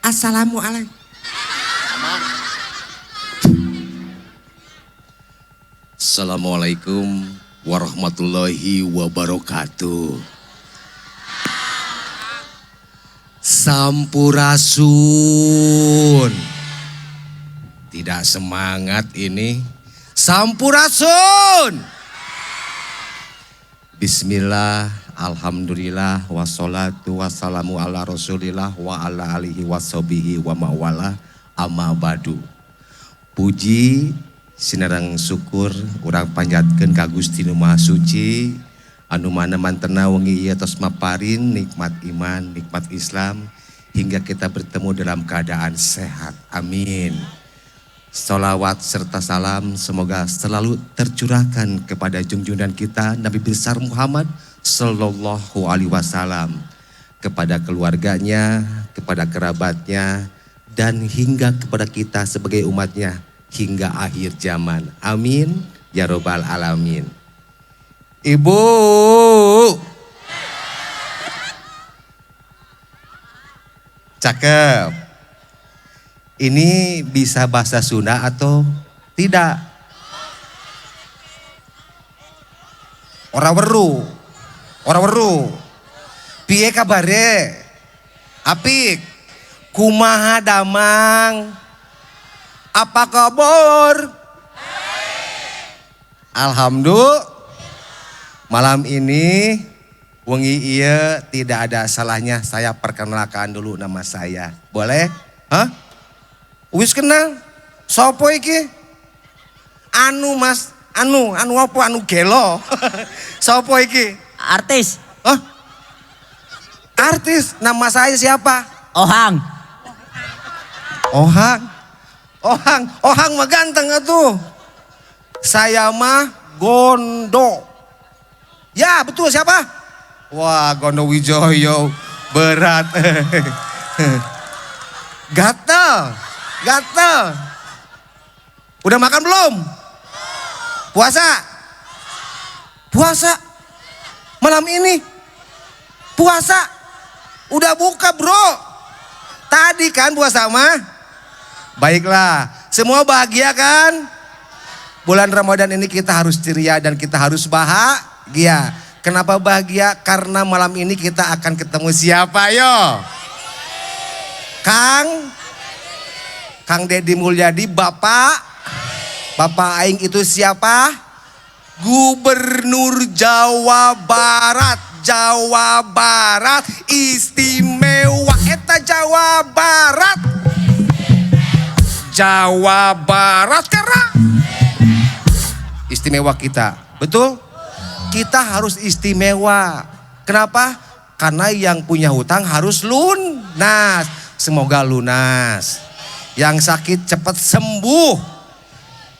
Assalamualaikum. Assalamualaikum warahmatullahi wabarakatuh. Sampurasun. Tidak semangat ini. Sampurasun. Bismillah, alhamdulillah, wassalatu wassalamu ala rasulillah wa ala alihi wassobihi wa mawala amma badu. Puji sinarang syukur urang panjatkeun ka Gusti Nu Maha Suci anu mana mantena wengi ieu tos maparin nikmat iman, nikmat Islam hingga kita bertemu dalam keadaan sehat. Amin. Salawat serta salam semoga selalu tercurahkan kepada junjungan kita Nabi besar Muhammad Sallallahu Alaihi Wasallam, kepada keluarganya, kepada kerabatnya, dan hingga kepada kita sebagai umatnya hingga akhir zaman. Amin ya robbal alamin. Ibu, cakep. Ini bisa bahasa Sunda atau tidak? Ora weru. Piye kabare? Apik. Kumaha damang? Apa kabar? Alhamdulillah. Malam ini wengi ieu tidak ada salahnya saya perkenalkan dulu nama saya. Boleh? Hah? Wis kenal? Sopo iki? Anu Mas, anu apa? Anu gelo. Sopo iki? Artis. Hah? Artis, nama saya siapa? Ohang. Ohang mah ganteng atuh. Saya mah Gondo. Ya betul, siapa? Wah, Gondo Wijoyo, berat. Gatel. Udah makan belum? Puasa? Malam ini? Puasa? Udah buka bro? Tadi kan puasa mah? Baiklah, semua bahagia kan? Bulan Ramadan ini kita harus ceria dan kita harus bahagia. Kenapa bahagia? Karena malam ini kita akan ketemu siapa yo? Kang Deddy Mulyadi, Bapak Aing itu siapa? Gubernur Jawa Barat istimewa eta Jawa Barat karena istimewa kita. Betul? Kita harus istimewa. Kenapa? Karena yang punya hutang harus lunas. Semoga lunas. Yang sakit cepat sembuh.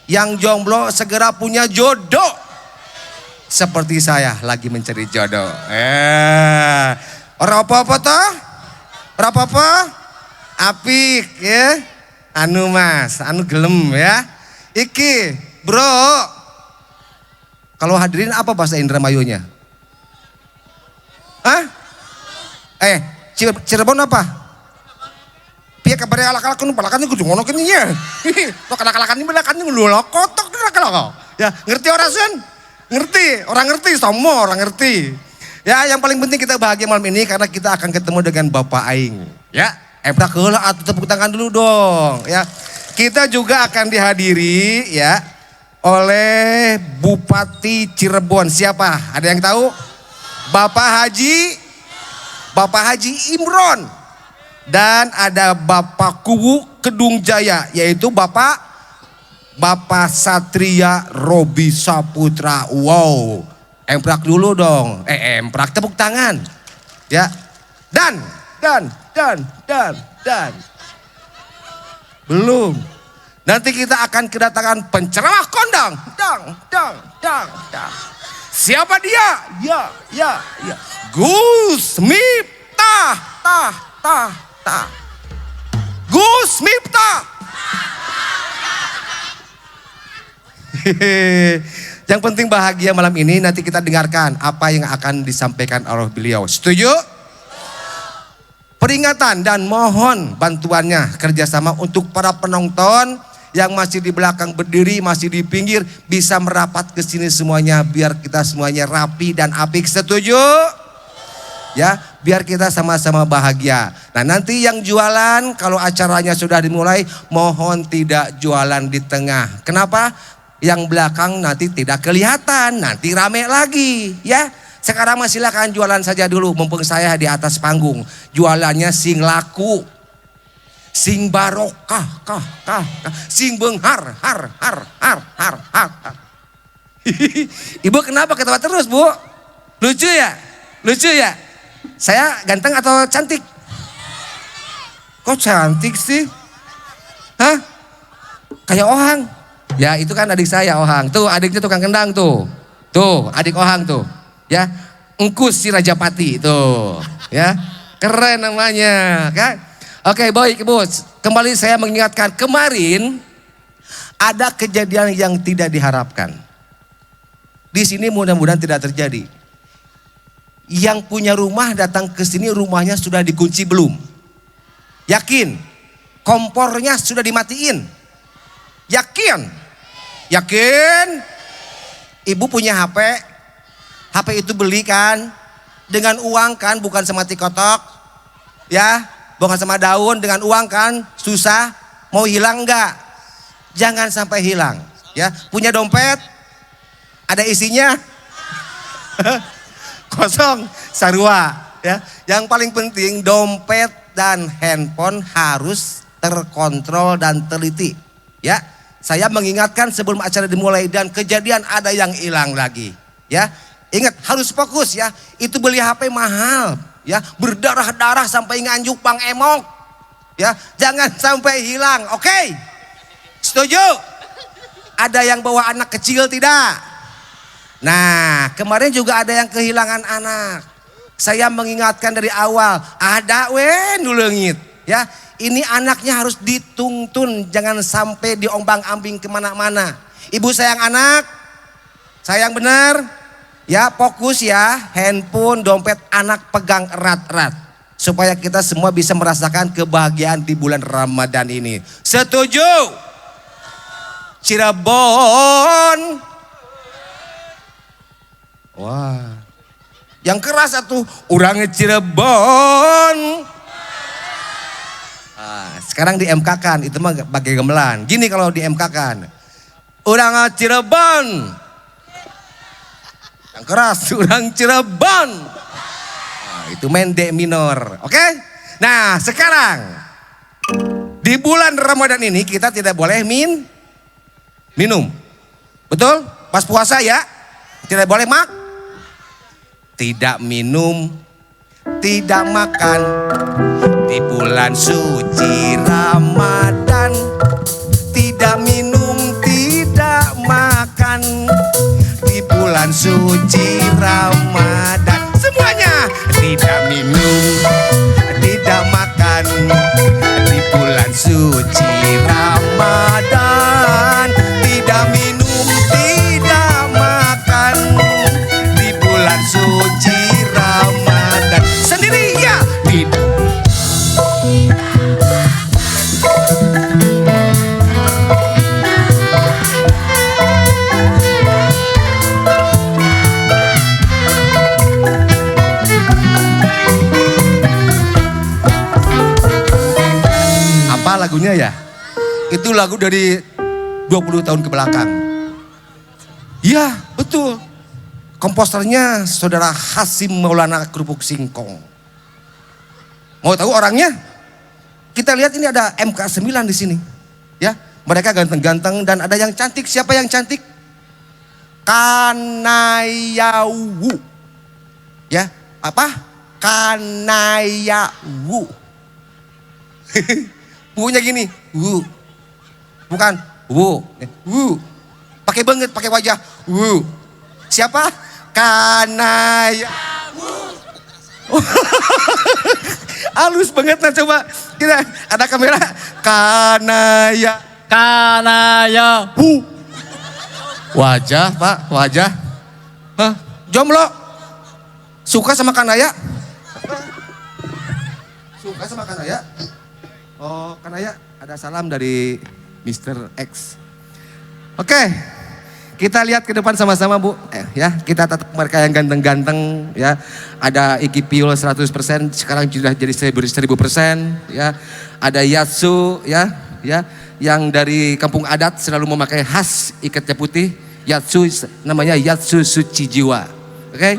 Yang jomblo segera punya jodoh. Seperti saya lagi mencari jodoh. Ora apa-apa toh? Ora apa-apa? Apik ya. Anu Mas, anu gelem ya. Iki, Bro. Kalau hadirin apa bahasa Indramayunya? Hah? Cirebon apa? Piye kabare alak-alak nu palakan kudu ngono kene ya. Lo kalak-kalakan ini belakan lu kotok kalak. Ya, ngerti ora Sun? Ngerti, orang ngerti, semua orang ngerti. Ya, yang paling penting kita bahagia malam ini karena kita akan ketemu dengan Bapak Aing. Ya, emprak heula atuh tepuk tangan dulu dong, ya. Kita juga akan dihadiri ya oleh Bupati Cirebon. Siapa? Ada yang tahu? Bapak Haji Imron. Dan ada Bapak Kuwu Kedung Jaya, yaitu Bapak Satria Robi Saputra. Wow, emprak dulu dong. Emprak, tepuk tangan. Ya. Dan. Belum. Nanti kita akan kedatangan penceramah kondang. Dang. Siapa dia? Ya. Gus Miftah. Gus Miftah. Yang penting bahagia malam ini, nanti kita dengarkan apa yang akan disampaikan oleh beliau. Setuju? Peringatan dan mohon bantuannya kerjasama untuk para penonton yang masih di belakang berdiri, masih di pinggir, bisa merapat ke sini semuanya biar kita semuanya rapi dan apik. Setuju? Ya, biar kita sama-sama bahagia. Nah, nanti yang jualan kalau acaranya sudah dimulai, mohon tidak jualan di tengah. Kenapa? Yang belakang nanti tidak kelihatan, nanti rame lagi, ya. Sekarang mah silakan jualan saja dulu, mumpung saya di atas panggung. Jualannya sing laku, sing barokah, sing benghar, har. Ibu kenapa ketawa terus, Bu? Lucu ya? Lucu ya? Saya ganteng atau cantik? Kok cantik sih? Hah? Kayak Ohang. Ya itu kan adik saya Ohang. Tuh adiknya tukang kendang tuh. Tuh adik Ohang tuh. Ya, Engkus si Rajapati tuh. Ya, keren namanya kan. Oke baik Ibu. Kembali saya mengingatkan kemarin ada kejadian yang tidak diharapkan. Di sini mudah-mudahan tidak terjadi. Yang punya rumah datang ke sini, rumahnya sudah dikunci belum? Yakin? Kompornya sudah dimatiin? Yakin? Yakin? Ibu punya HP? HP itu beli kan? Dengan uang kan, bukan sama tikotok? Ya, bukan sama daun, dengan uang kan? Susah? Mau hilang enggak? Jangan sampai hilang. Ya, punya dompet? Ada isinya? Kosong, sarua, ya. Yang paling penting dompet dan handphone harus terkontrol dan teliti, ya. Saya mengingatkan sebelum acara dimulai dan kejadian ada yang hilang lagi, ya. Ingat harus fokus ya. Itu beli HP mahal, ya. Berdarah-darah sampai nganjuk Bang Emok, ya. Jangan sampai hilang, oke? Setuju? Ada yang bawa anak kecil tidak? Nah, kemarin juga ada yang kehilangan anak. Saya mengingatkan dari awal, ada nulengit, ya. Ini anaknya harus dituntun, jangan sampai diombang-ambing kemana-mana. Ibu sayang anak, sayang benar, ya fokus ya, handphone, dompet anak pegang erat-erat. Supaya kita semua bisa merasakan kebahagiaan di bulan Ramadan ini. Setuju? Cirebon. Wah, yang keras satu orang Cirebon. Nah, sekarang di MK kan, itu mah bagai gamelan. Gini kalau di MK kan, orang Cirebon. Yang keras, orang Cirebon. Nah, itu main D minor, oke? Nah sekarang di bulan Ramadan ini kita tidak boleh minum, betul? Pas puasa ya, tidak boleh tidak minum, tidak makan di bulan suci Ramadan. Tidak minum, tidak makan di bulan suci Ramadan. Semuanya tidak minum, tidak makan di bulan suci Ramadan. Tidak minum, tidak makan di bulan suci Ramadan. Sendiri ya, tidak. Apa lagunya ya? Itu lagu dari 20 tahun ke belakang. Ya betul. Komposernya saudara Hasim Maulana Kerupuk Singkong. Mau tahu orangnya? Kita lihat ini ada MK9 di sini. Ya, mereka ganteng-ganteng dan ada yang cantik. Siapa yang cantik? Kanayawu. Ya, apa? Kanayawu. Bukunya gini, bukan, pakai banget, pakai wajah, siapa? Kanaya. Halus banget, nah coba kita ada kamera. Kanaya. Wajah Pak, wajah. Hah? Jomblo? Suka sama Kanaya? Suka sama Kanaya? Oh, Kanaya, ada salam dari Mr. X. Oke, kita lihat ke depan sama-sama Bu. Ya, kita tetap mereka yang ganteng-ganteng ya. Ada Iki Piul 100%, sekarang sudah jadi 1000%. Ya, ada Yatsu ya, yang dari kampung adat selalu memakai khas ikatnya putih. Yatsu namanya Yatsu Suci Jiwa. Oke.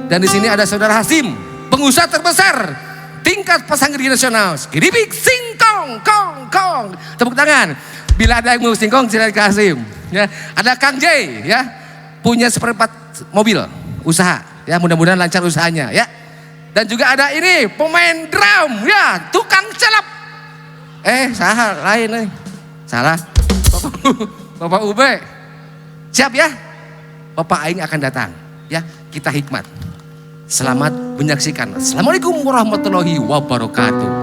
Dan di sini ada Saudara Hasim, pengusaha terbesar tingkat pasanggeria nasional. Skidibik singkong kong kong. Tepuk tangan. Bila ada yang mau singkong silakan ke Hasim. Ya, ada Kang J ya, punya seperempat mobil usaha. Ya, mudah-mudahan lancar usahanya ya. Dan juga ada ini pemain drum ya, tukang celap. Salah lain salah. Bapak Ube. Siap ya? Bapak Aing akan datang. Ya, kita hikmat. Selamat menyaksikan. Assalamualaikum warahmatullahi wabarakatuh.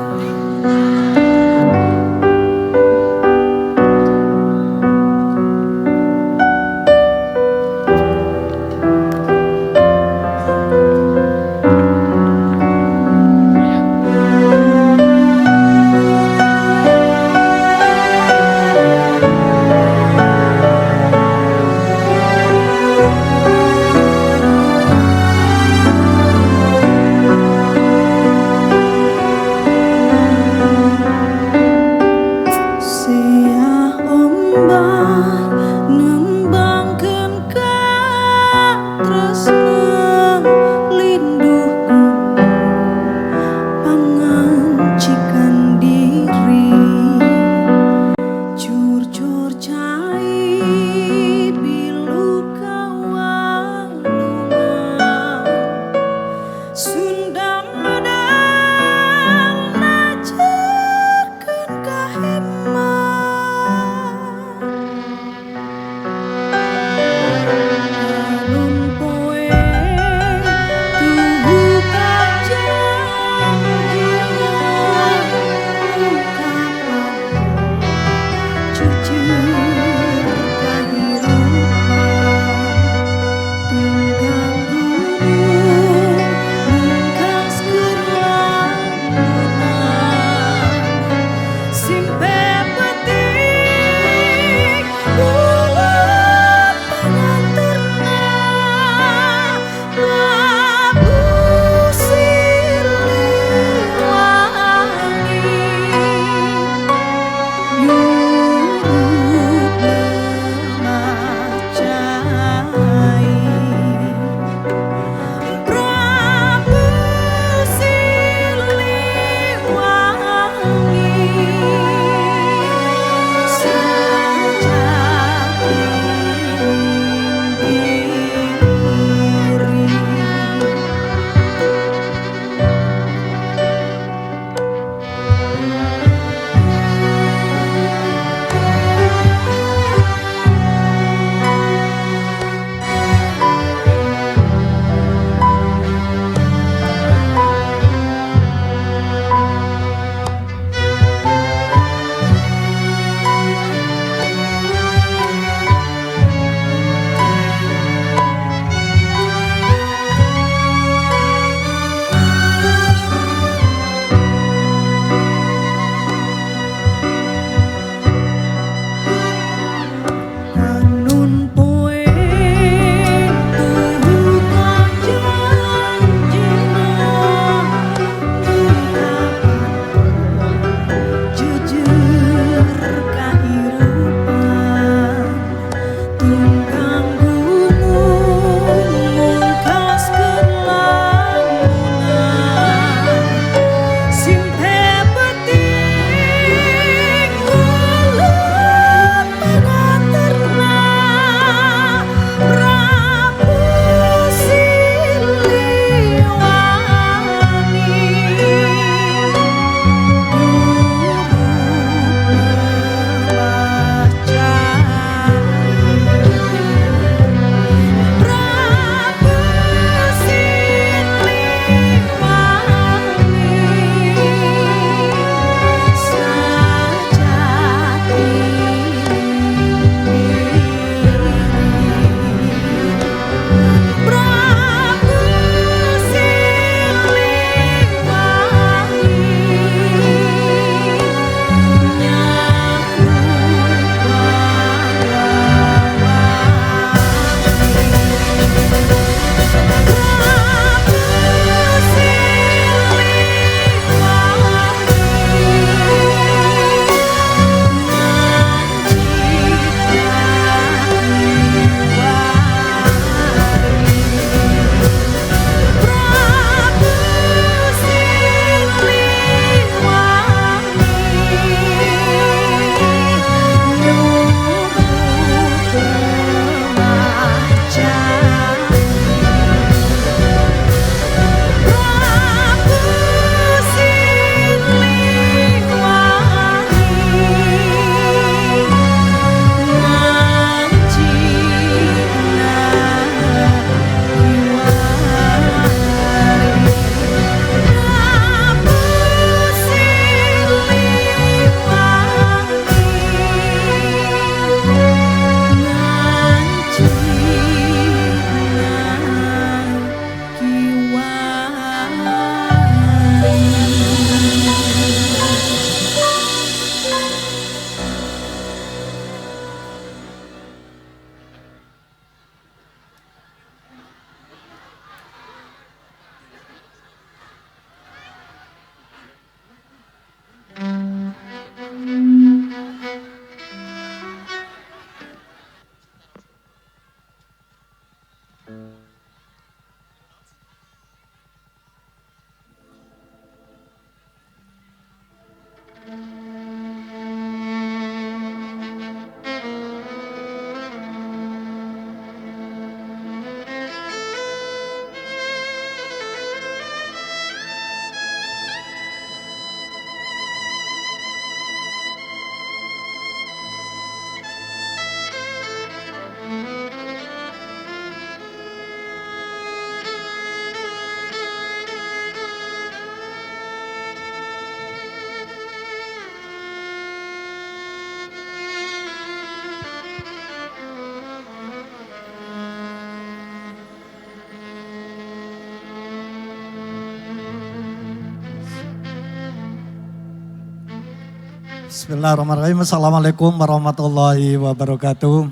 Bismillahirrahmanirrahim. Assalamualaikum warahmatullahi wabarakatuh.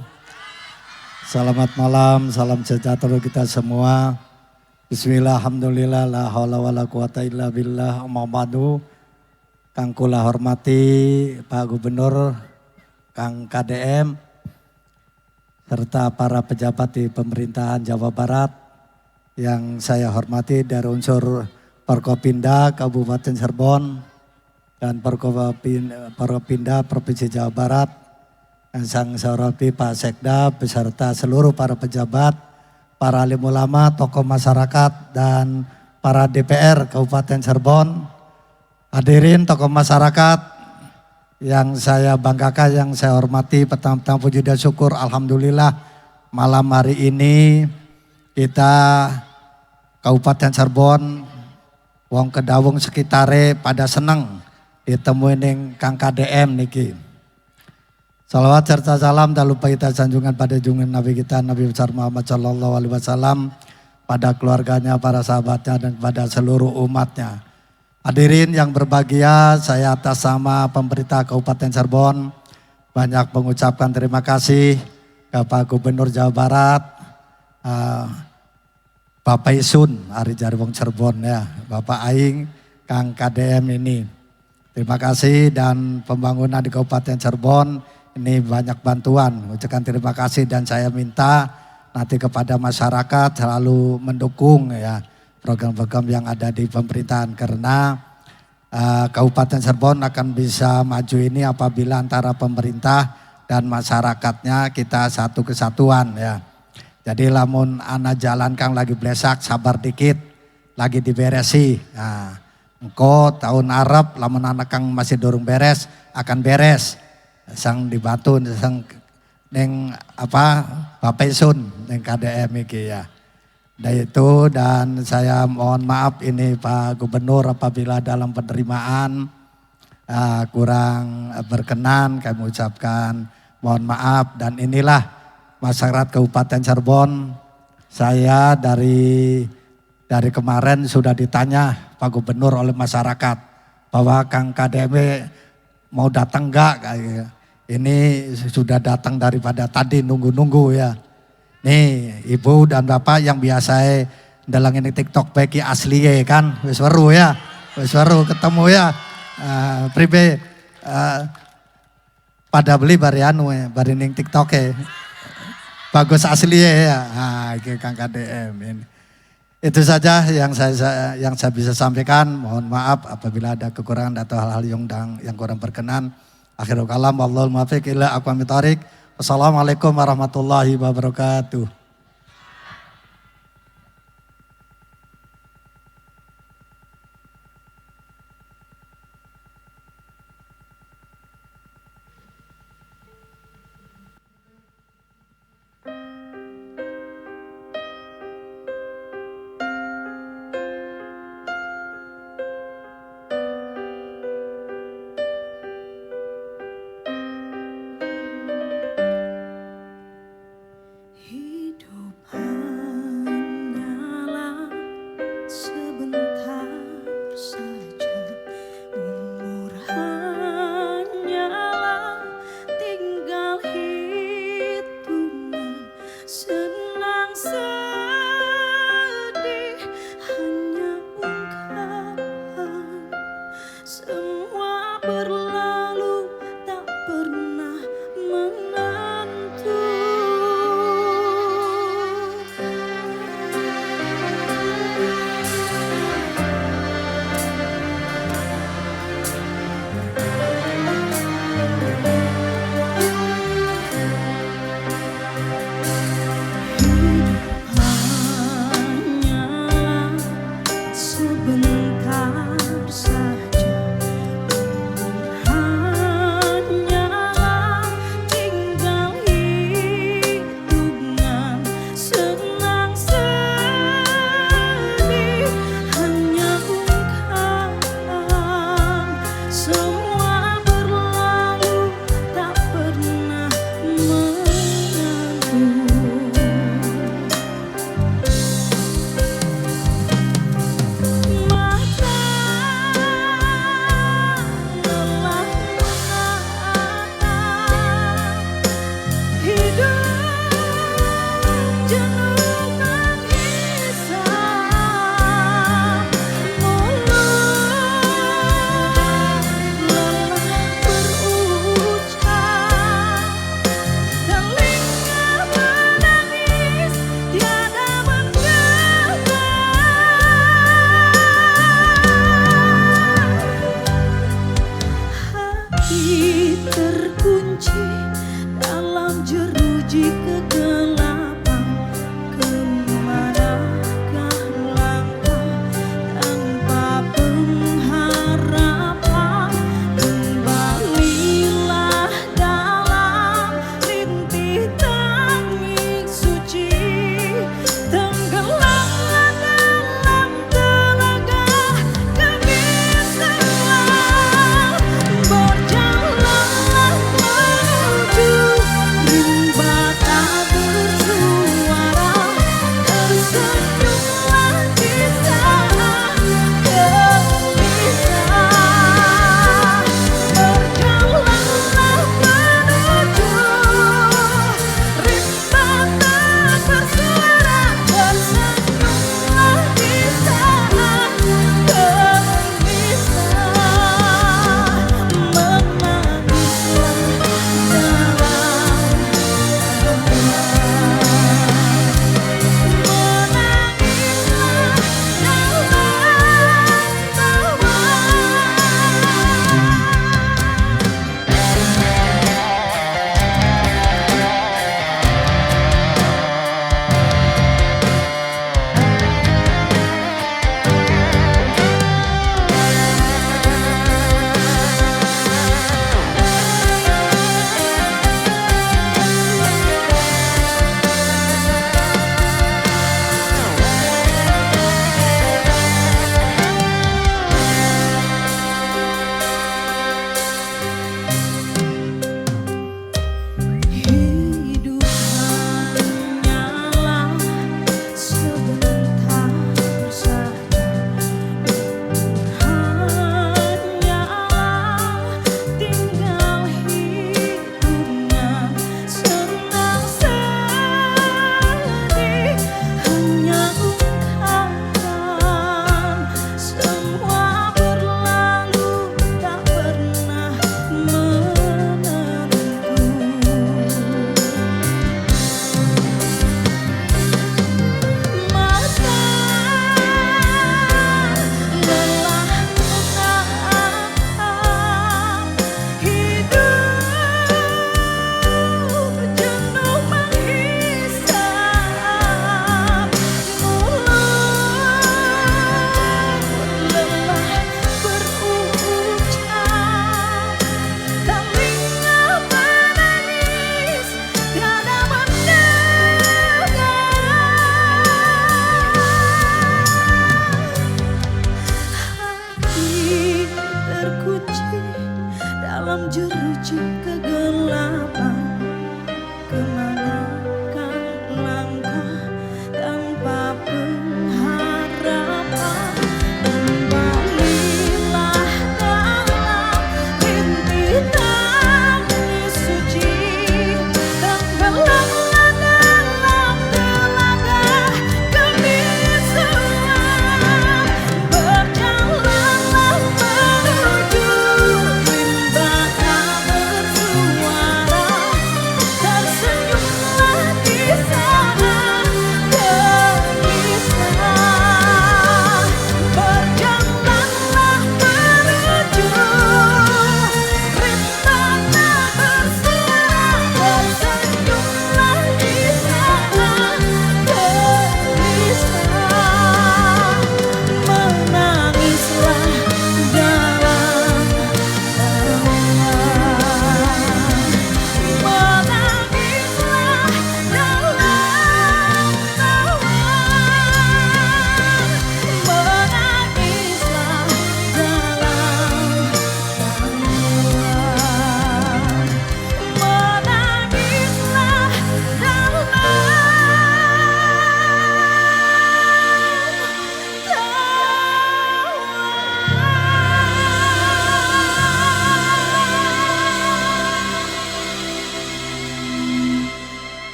Selamat malam, salam sejahtera kita semua. Bismillah, alhamdulillah, la haula wa la quwata illa billah, amma ba'du. Kang kula hormati Pak Gubernur, Kang KDM, serta para pejabat di pemerintahan Jawa Barat yang saya hormati dari unsur Forkopimda Kabupaten Cirebon dan Forkopimda Provinsi Jawa Barat, yang saya hormati Pak Sekda beserta seluruh para pejabat, para alim ulama, tokoh masyarakat dan para DPR Kabupaten Cirebon. Hadirin tokoh masyarakat yang saya banggakan, yang saya hormati, pertama-tama puji dan syukur alhamdulillah malam hari ini kita Kabupaten Cirebon, wong kedawung sekitare pada seneng ditemuin yang Kang KDM niki. Salawat serta salam tak lupa kita sanjungan pada junjungan Nabi kita Nabi besar Muhammad Sallallahu Alaihi Wasallam, pada keluarganya, para sahabatnya dan kepada seluruh umatnya. Hadirin yang berbahagia, saya atas nama pemerintah Kabupaten Cirebon banyak mengucapkan terima kasih ke Pak Gubernur Jawa Barat, Bapak Isun Ari Jarwong Cirebon ya, Bapak Aing, Kang KDM ini. Terima kasih, dan pembangunan di Kabupaten Cirebon ini banyak bantuan. Ucapkan terima kasih dan saya minta nanti kepada masyarakat selalu mendukung ya program-program yang ada di pemerintahan, karena Kabupaten Cirebon akan bisa maju ini apabila antara pemerintah dan masyarakatnya kita satu kesatuan ya. Jadi lamun ana jalan kang lagi blesak, sabar dikit, lagi diberesi. Nah, engko tahun Arab lamun anak kang masih dorong beres akan beres. Sang dibantu sang neng apa Bapak Isun neng KDM iki ya. Dan saya mohon maaf ini Pak Gubernur apabila dalam penerimaan kurang berkenan, kami ucapkan mohon maaf. Dan inilah masyarakat Kabupaten Cirebon, saya dari kemarin sudah ditanya Pak Gubernur oleh masyarakat bahwa Kang KDM mau datang enggak. Ini sudah datang daripada tadi nunggu-nunggu ya. Nih ibu dan bapak yang biasa dalang ini TikTok beki asli ya kan, wis weru ya, wis weru ketemu ya. Pribe pada beli barianu ya, bari ning TikTok ya. Bagus asli ya. Ini Kang KDM ini. Itu saja yang saya bisa sampaikan. Mohon maaf apabila ada kekurangan atau hal-hal yang kurang berkenan. Akhirul kalam, wallahul muwaffiq ila aqwamit thoriq. Wassalamualaikum warahmatullahi wabarakatuh.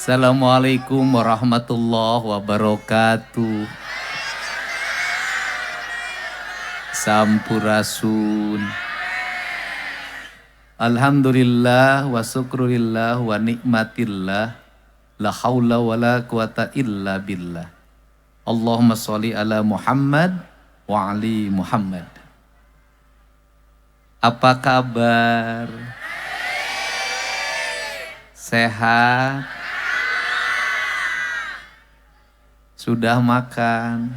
Assalamualaikum warahmatullahi wabarakatuh. Sampurasun. Alhamdulillah wa syukurillah wa nikmatillah. La haula wa la quwata illa billah. Allahumma sholli ala Muhammad wa ali Muhammad. Apa kabar? Sehat? Sudah makan?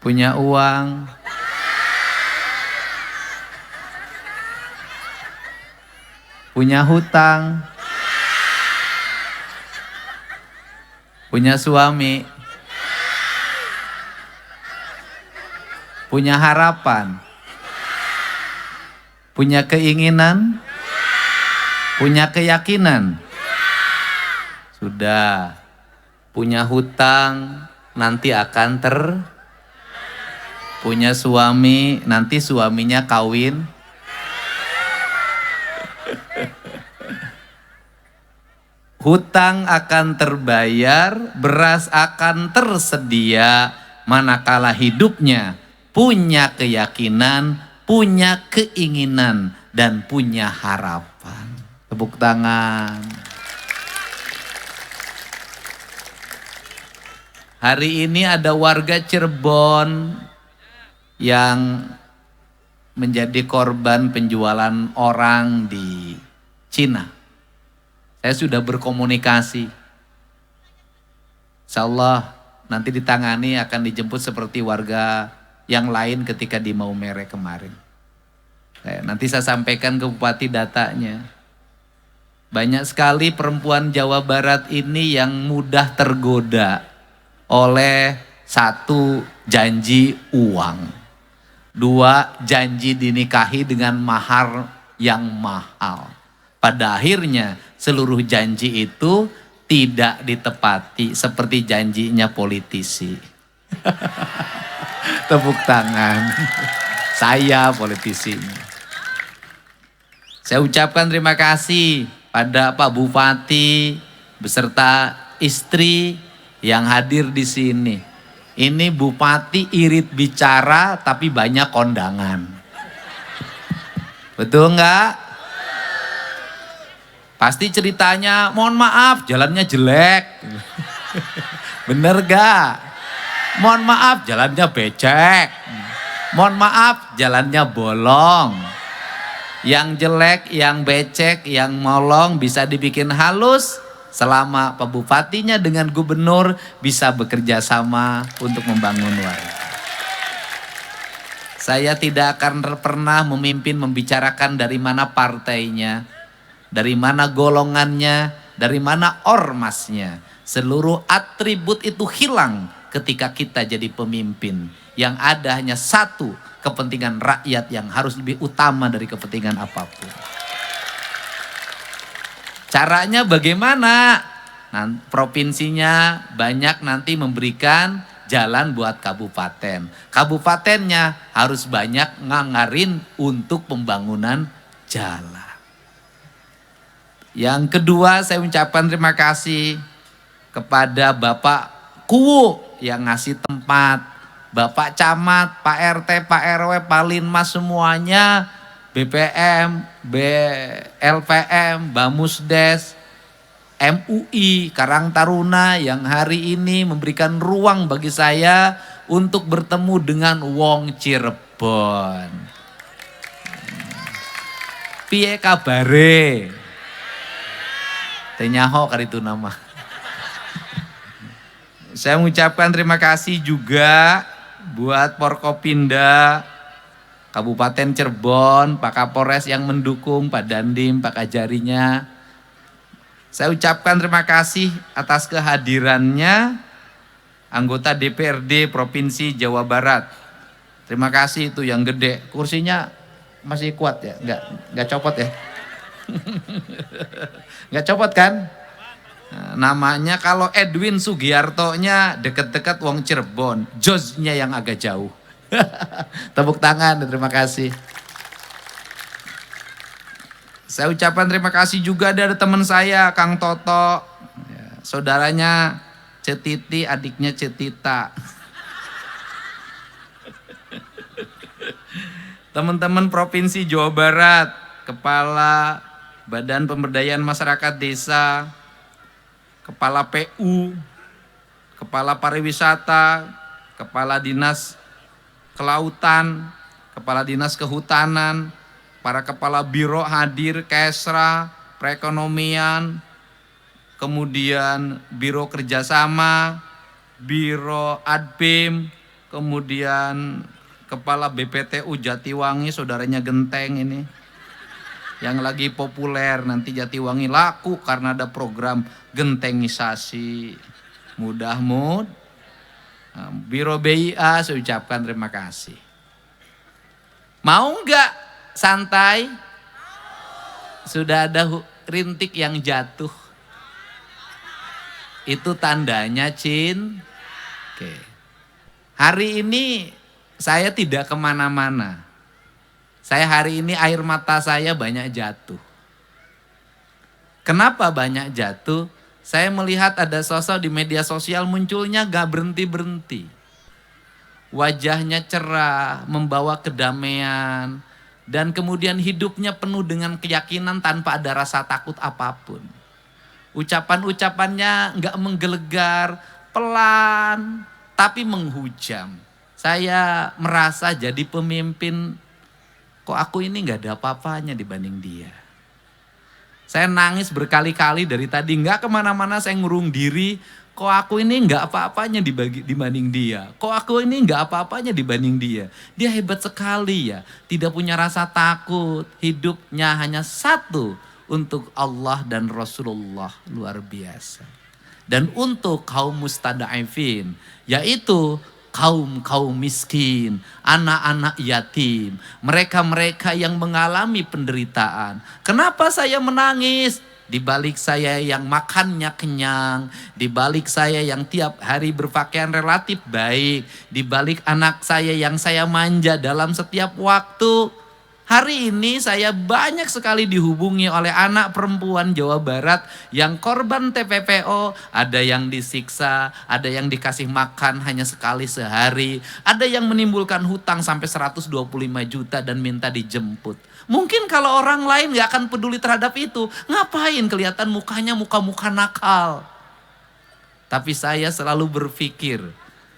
Punya uang? Punya hutang? Punya suami? Punya harapan? Punya keinginan? Punya keyakinan? Sudah. Punya hutang nanti akan punya suami nanti suaminya kawin. Hutang akan terbayar, beras akan tersedia manakala hidupnya punya keyakinan, punya keinginan, dan punya harapan. Tepuk tangan. Hari ini ada warga Cirebon yang menjadi korban penjualan orang di Cina. Saya sudah berkomunikasi. Insya Allah nanti ditangani akan dijemput seperti warga yang lain ketika di Maumere kemarin. Nanti saya sampaikan ke Bupati datanya. Banyak sekali perempuan Jawa Barat ini yang mudah tergoda oleh satu, janji uang. Dua, janji dinikahi dengan mahar yang mahal. Pada akhirnya seluruh janji itu tidak ditepati seperti janjinya politisi. Tepuk tangan. Saya politisinya. Saya ucapkan terima kasih pada Pak Bupati beserta istri yang hadir di sini. Ini Bupati irit bicara tapi banyak kondangan. Betul enggak? Pasti ceritanya, mohon maaf jalannya jelek. Bener gak? Mohon maaf jalannya becek. Mohon maaf jalannya bolong. Yang jelek, yang becek, yang molong bisa dibikin halus selama Pak Bupatinya dengan gubernur bisa bekerja sama untuk membangun warga. Saya tidak akan pernah memimpin membicarakan dari mana partainya, dari mana golongannya, dari mana ormasnya. Seluruh atribut itu hilang ketika kita jadi pemimpin. Yang ada hanya satu, kepentingan rakyat yang harus lebih utama dari kepentingan apapun. Caranya bagaimana? Nah, provinsinya banyak nanti memberikan jalan buat kabupaten. Kabupatennya harus banyak nganggarin untuk pembangunan jalan. Yang kedua, saya ucapkan terima kasih kepada Bapak Kuwu yang ngasih tempat. Bapak Camat, Pak RT, Pak RW, Pak Linmas semuanya, BPM, LPM, Bamusdes, MUI, Karang Taruna yang hari ini memberikan ruang bagi saya untuk bertemu dengan wong Cirebon. Piye kabare? Tenyaho kali itu nama. Saya mengucapkan terima kasih juga buat Forkopimda Kabupaten Cirebon, Pak Kapolres yang mendukung, Pak Dandim, Pak Kajarinya. Saya ucapkan terima kasih atas kehadirannya anggota DPRD Provinsi Jawa Barat. Terima kasih itu yang gede. Kursinya masih kuat ya? Enggak copot ya? Enggak copot kan? Nah, namanya kalau Edwin Sugiarto-nya deket-deket wong Cirebon, Josnya yang agak jauh. Tepuk tangan dan terima kasih. Saya ucapkan terima kasih juga ada teman saya, Kang Toto. Ya, saudaranya Cetiti, adiknya Cetita. Teman-teman Provinsi Jawa Barat, Kepala Badan Pemberdayaan Masyarakat Desa, Kepala PU, Kepala Pariwisata, Kepala Dinas Kelautan, Kepala Dinas Kehutanan, para Kepala Biro hadir, Kesra, Perekonomian, kemudian Biro Kerjasama, Biro Adbim, kemudian Kepala BPTU Jatiwangi, saudaranya Genteng ini, yang lagi populer, nanti Jatiwangi laku karena ada program gentengisasi. Mudah-mudahan. Biro BIA saya ucapkan terima kasih. Mau nggak santai? Sudah ada rintik yang jatuh. Itu tandanya Oke. Hari ini saya tidak kemana-mana. Saya hari ini air mata saya banyak jatuh. Kenapa banyak jatuh? Saya melihat ada sosok di media sosial munculnya gak berhenti-berhenti. Wajahnya cerah, membawa kedamaian. Dan kemudian hidupnya penuh dengan keyakinan tanpa ada rasa takut apapun. Ucapan-ucapannya gak menggelegar, pelan, tapi menghujam. Saya merasa jadi pemimpin, kok aku ini gak ada apa-apanya dibanding dia. Saya nangis berkali-kali dari tadi, nggak kemana-mana saya ngurung diri. Kok aku ini nggak apa-apanya dibanding dia. Kok aku ini nggak apa-apanya dibanding dia. Dia hebat sekali ya, tidak punya rasa takut. Hidupnya hanya satu, untuk Allah dan Rasulullah, luar biasa. Dan untuk kaum mustada'ifin, yaitu kaum miskin, anak-anak yatim, mereka-mereka yang mengalami penderitaan. Kenapa saya menangis? Di balik saya yang makannya kenyang, di balik saya yang tiap hari berpakaian relatif baik, di balik anak saya yang saya manja dalam setiap waktu. Hari ini saya banyak sekali dihubungi oleh anak perempuan Jawa Barat yang korban TPPO, ada yang disiksa, ada yang dikasih makan hanya sekali sehari, ada yang menimbulkan hutang sampai 125 juta dan minta dijemput. Mungkin kalau orang lain gak akan peduli terhadap itu, ngapain kelihatan mukanya muka-muka nakal. Tapi saya selalu berpikir,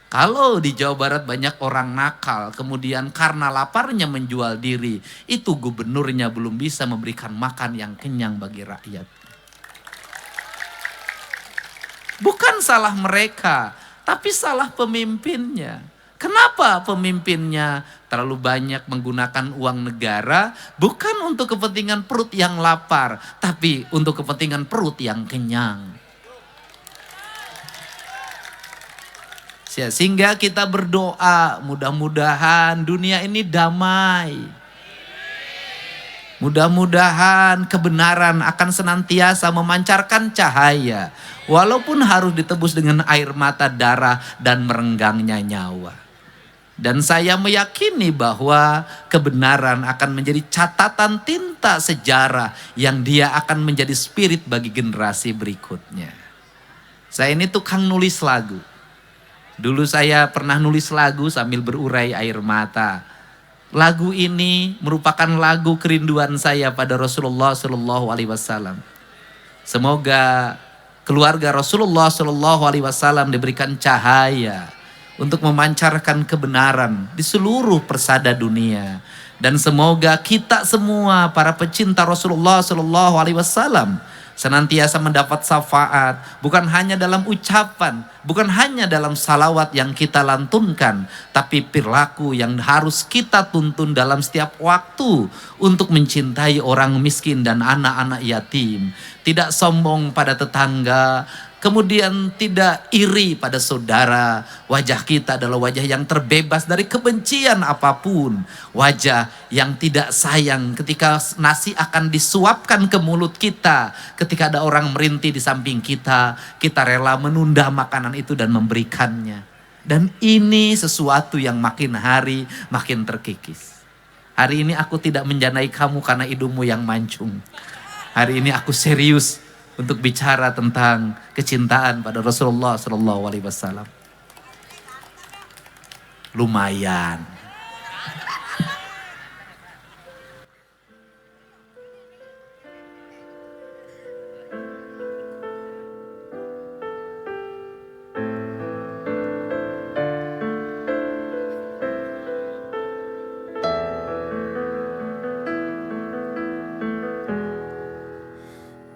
kalau di Jawa Barat banyak orang nakal, kemudian karena laparnya menjual diri, itu gubernurnya belum bisa memberikan makan yang kenyang bagi rakyat. Bukan salah mereka, tapi salah pemimpinnya. Kenapa pemimpinnya terlalu banyak menggunakan uang negara? Bukan untuk kepentingan perut yang lapar, tapi untuk kepentingan perut yang kenyang. Sehingga kita berdoa, mudah-mudahan dunia ini damai. Mudah-mudahan kebenaran akan senantiasa memancarkan cahaya. Walaupun harus ditebus dengan air mata, darah, dan merenggangnya nyawa. Dan saya meyakini bahwa kebenaran akan menjadi catatan tinta sejarah yang dia akan menjadi spirit bagi generasi berikutnya. Saya ini tukang nulis lagu. Dulu saya pernah nulis lagu sambil berurai air mata. Lagu ini merupakan lagu kerinduan saya pada Rasulullah Shallallahu Alaihi Wasallam. Semoga keluarga Rasulullah Shallallahu Alaihi Wasallam diberikan cahaya untuk memancarkan kebenaran di seluruh persada dunia. Dan semoga kita semua para pecinta Rasulullah Shallallahu Alaihi Wasallam senantiasa mendapat syafaat, bukan hanya dalam ucapan, bukan hanya dalam salawat yang kita lantunkan, tapi perilaku yang harus kita tuntun dalam setiap waktu untuk mencintai orang miskin dan anak-anak yatim. Tidak sombong pada tetangga, kemudian tidak iri pada saudara. Wajah kita adalah wajah yang terbebas dari kebencian apapun. Wajah yang tidak sayang ketika nasi akan disuapkan ke mulut kita. Ketika ada orang merintih di samping kita, kita rela menunda makanan itu dan memberikannya. Dan ini sesuatu yang makin hari makin terkikis. Hari ini aku tidak menjanai kamu karena hidungmu yang mancung. Hari ini aku serius untuk bicara tentang kecintaan pada Rasulullah Sallallahu Alaihi Wasallam. Lumayan.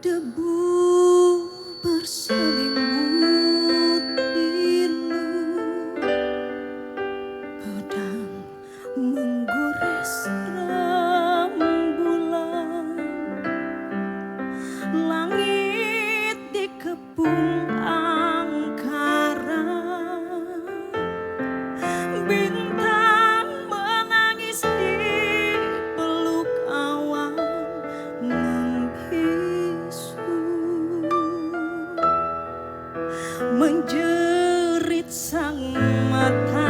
Debu berselimut pilu, pedang menggores rembulan, langit dikepung angkara, bintang menangis di peluk awan membisu, menjerit sang matahari,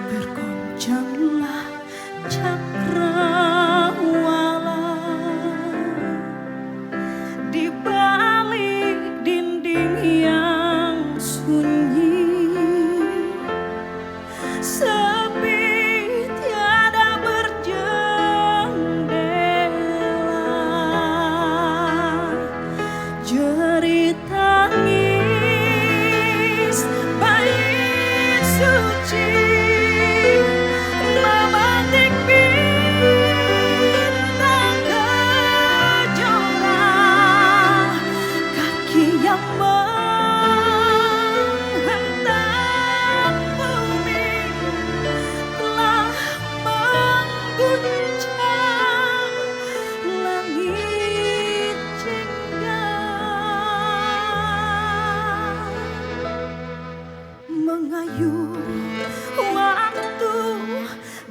bergoncanglah cakrawala di balik dinding yang sunyi, sepi tiada berjendela, jerit tangis bayi suci memetik bintang kejora, kaki yang menghantam bumi telah mengguncang langit jingga, mengayuh waktu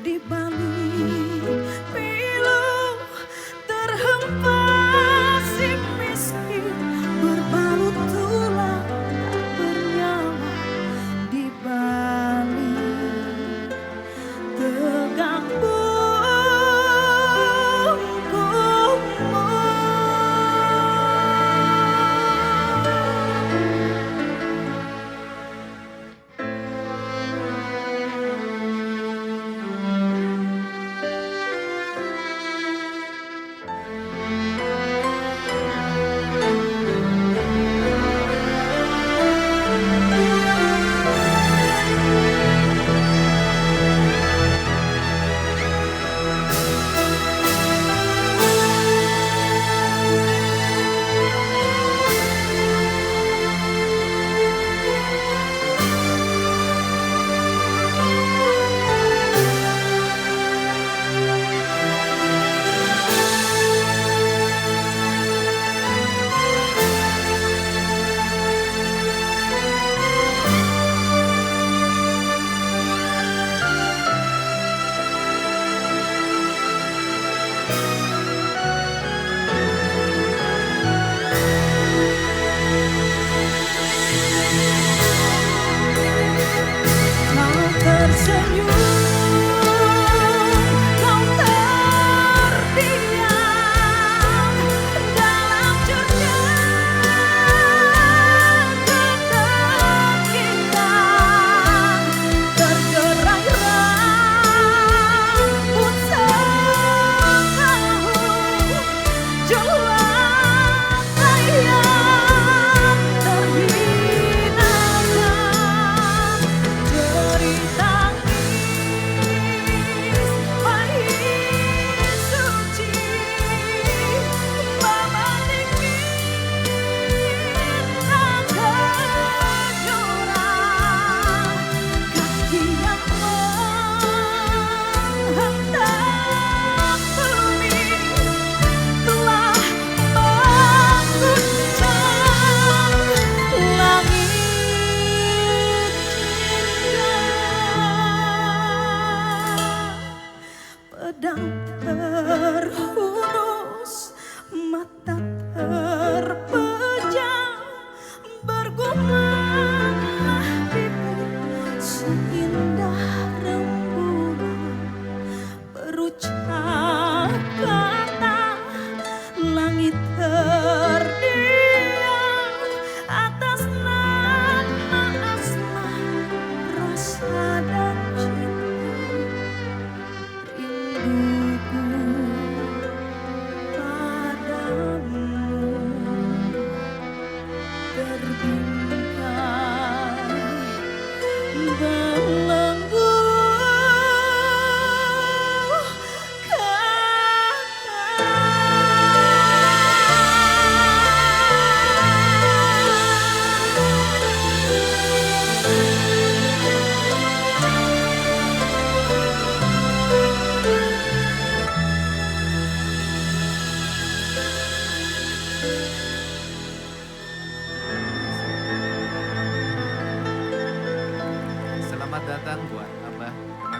di balik pilu, terhempas si miskin berbalut tulang tak bernyawa di balik tegang pungkungmu. Kau tersenyum, kau terdiam dalam cerdak ketak kita, tergerai rambut sekahu, jelata yang terhinakan, jerit tangis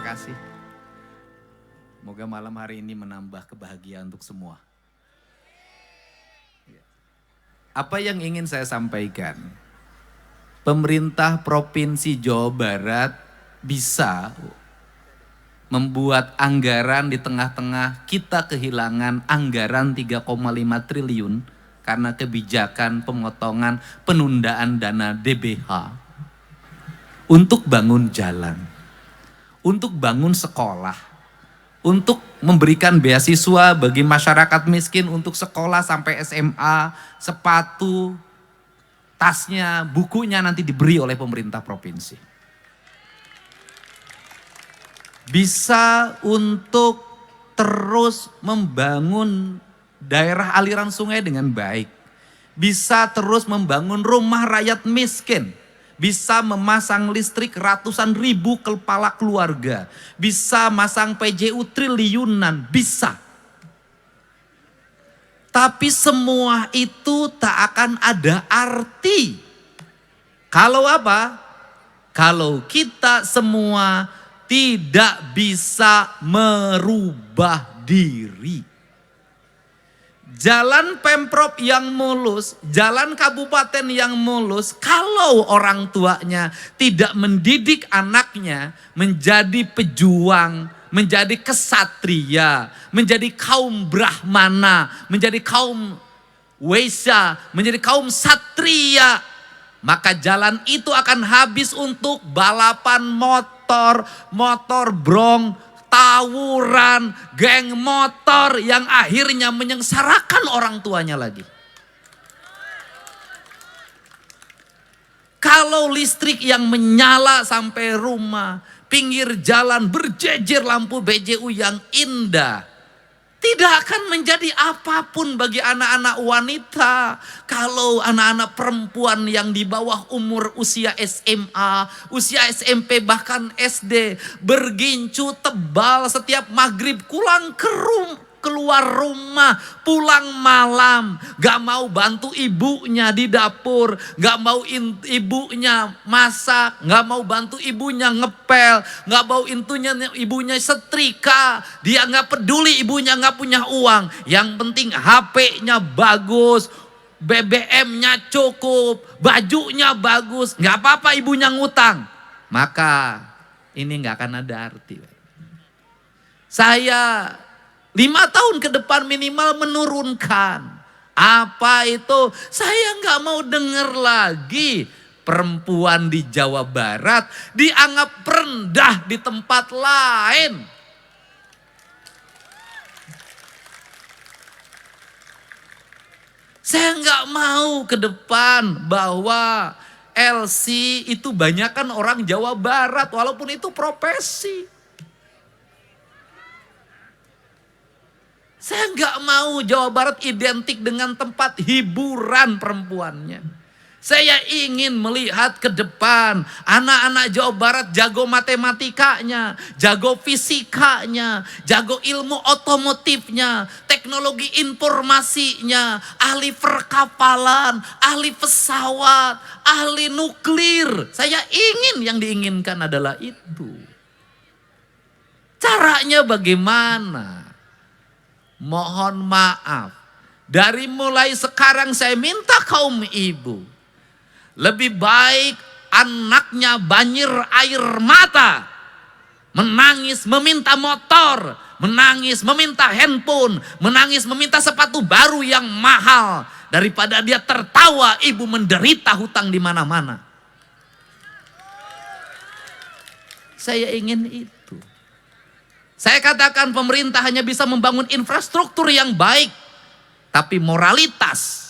kasih. Semoga malam hari ini menambah kebahagiaan untuk semua. Apa yang ingin saya sampaikan? Pemerintah Provinsi Jawa Barat bisa membuat anggaran di tengah-tengah kita kehilangan anggaran 3,5 triliun karena kebijakan pemotongan penundaan dana DBH untuk bangun jalan, untuk bangun sekolah, untuk memberikan beasiswa bagi masyarakat miskin untuk sekolah sampai SMA, sepatu, tasnya, bukunya nanti diberi oleh pemerintah provinsi. Bisa untuk terus membangun daerah aliran sungai dengan baik. Bisa terus membangun rumah rakyat miskin. Bisa memasang listrik ratusan ribu kepala keluarga. Bisa masang PJU triliunan, bisa. Tapi semua itu tak akan ada arti. Kalau apa? Kalau kita semua tidak bisa merubah diri. Jalan Pemprov yang mulus, jalan kabupaten yang mulus, kalau orang tuanya tidak mendidik anaknya menjadi pejuang, menjadi kesatria, menjadi kaum Brahmana, menjadi kaum Wesya, menjadi kaum satria, maka jalan itu akan habis untuk balapan motor brong, tawuran, geng motor yang akhirnya menyengsarakan orang tuanya lagi. Kalau listrik yang menyala sampai rumah, pinggir jalan berjejer lampu BJU yang indah, tidak akan menjadi apapun bagi anak-anak wanita. Kalau anak-anak perempuan yang di bawah umur usia SMA, usia SMP bahkan SD, bergincu tebal setiap maghrib keluar rumah, pulang malam, gak mau bantu ibunya di dapur, gak mau ibunya masak, gak mau bantu ibunya ngepel, gak mau ibunya setrika, dia gak peduli ibunya gak punya uang, yang penting HP-nya bagus, BBM-nya cukup, bajunya bagus, gak apa-apa ibunya ngutang, maka ini gak akan ada arti. Saya 5 tahun ke depan minimal menurunkan. Apa itu? Saya nggak mau dengar lagi perempuan di Jawa Barat dianggap rendah di tempat lain. Saya nggak mau ke depan bahwa LC itu banyakan orang Jawa Barat walaupun itu profesi. Saya nggak mau Jawa Barat identik dengan tempat hiburan perempuannya. Saya ingin melihat ke depan anak-anak Jawa Barat jago matematikanya, jago fisikanya, jago ilmu otomotifnya, teknologi informasinya, ahli perkapalan, ahli pesawat, ahli nuklir. Saya ingin, yang diinginkan adalah itu. Caranya bagaimana? Mohon maaf, dari mulai sekarang saya minta kaum ibu, lebih baik anaknya banjir air mata, menangis meminta motor, menangis meminta handphone, menangis meminta sepatu baru yang mahal, daripada dia tertawa ibu menderita hutang di mana-mana. Saya ingin itu. Saya katakan pemerintah hanya bisa membangun infrastruktur yang baik. Tapi moralitas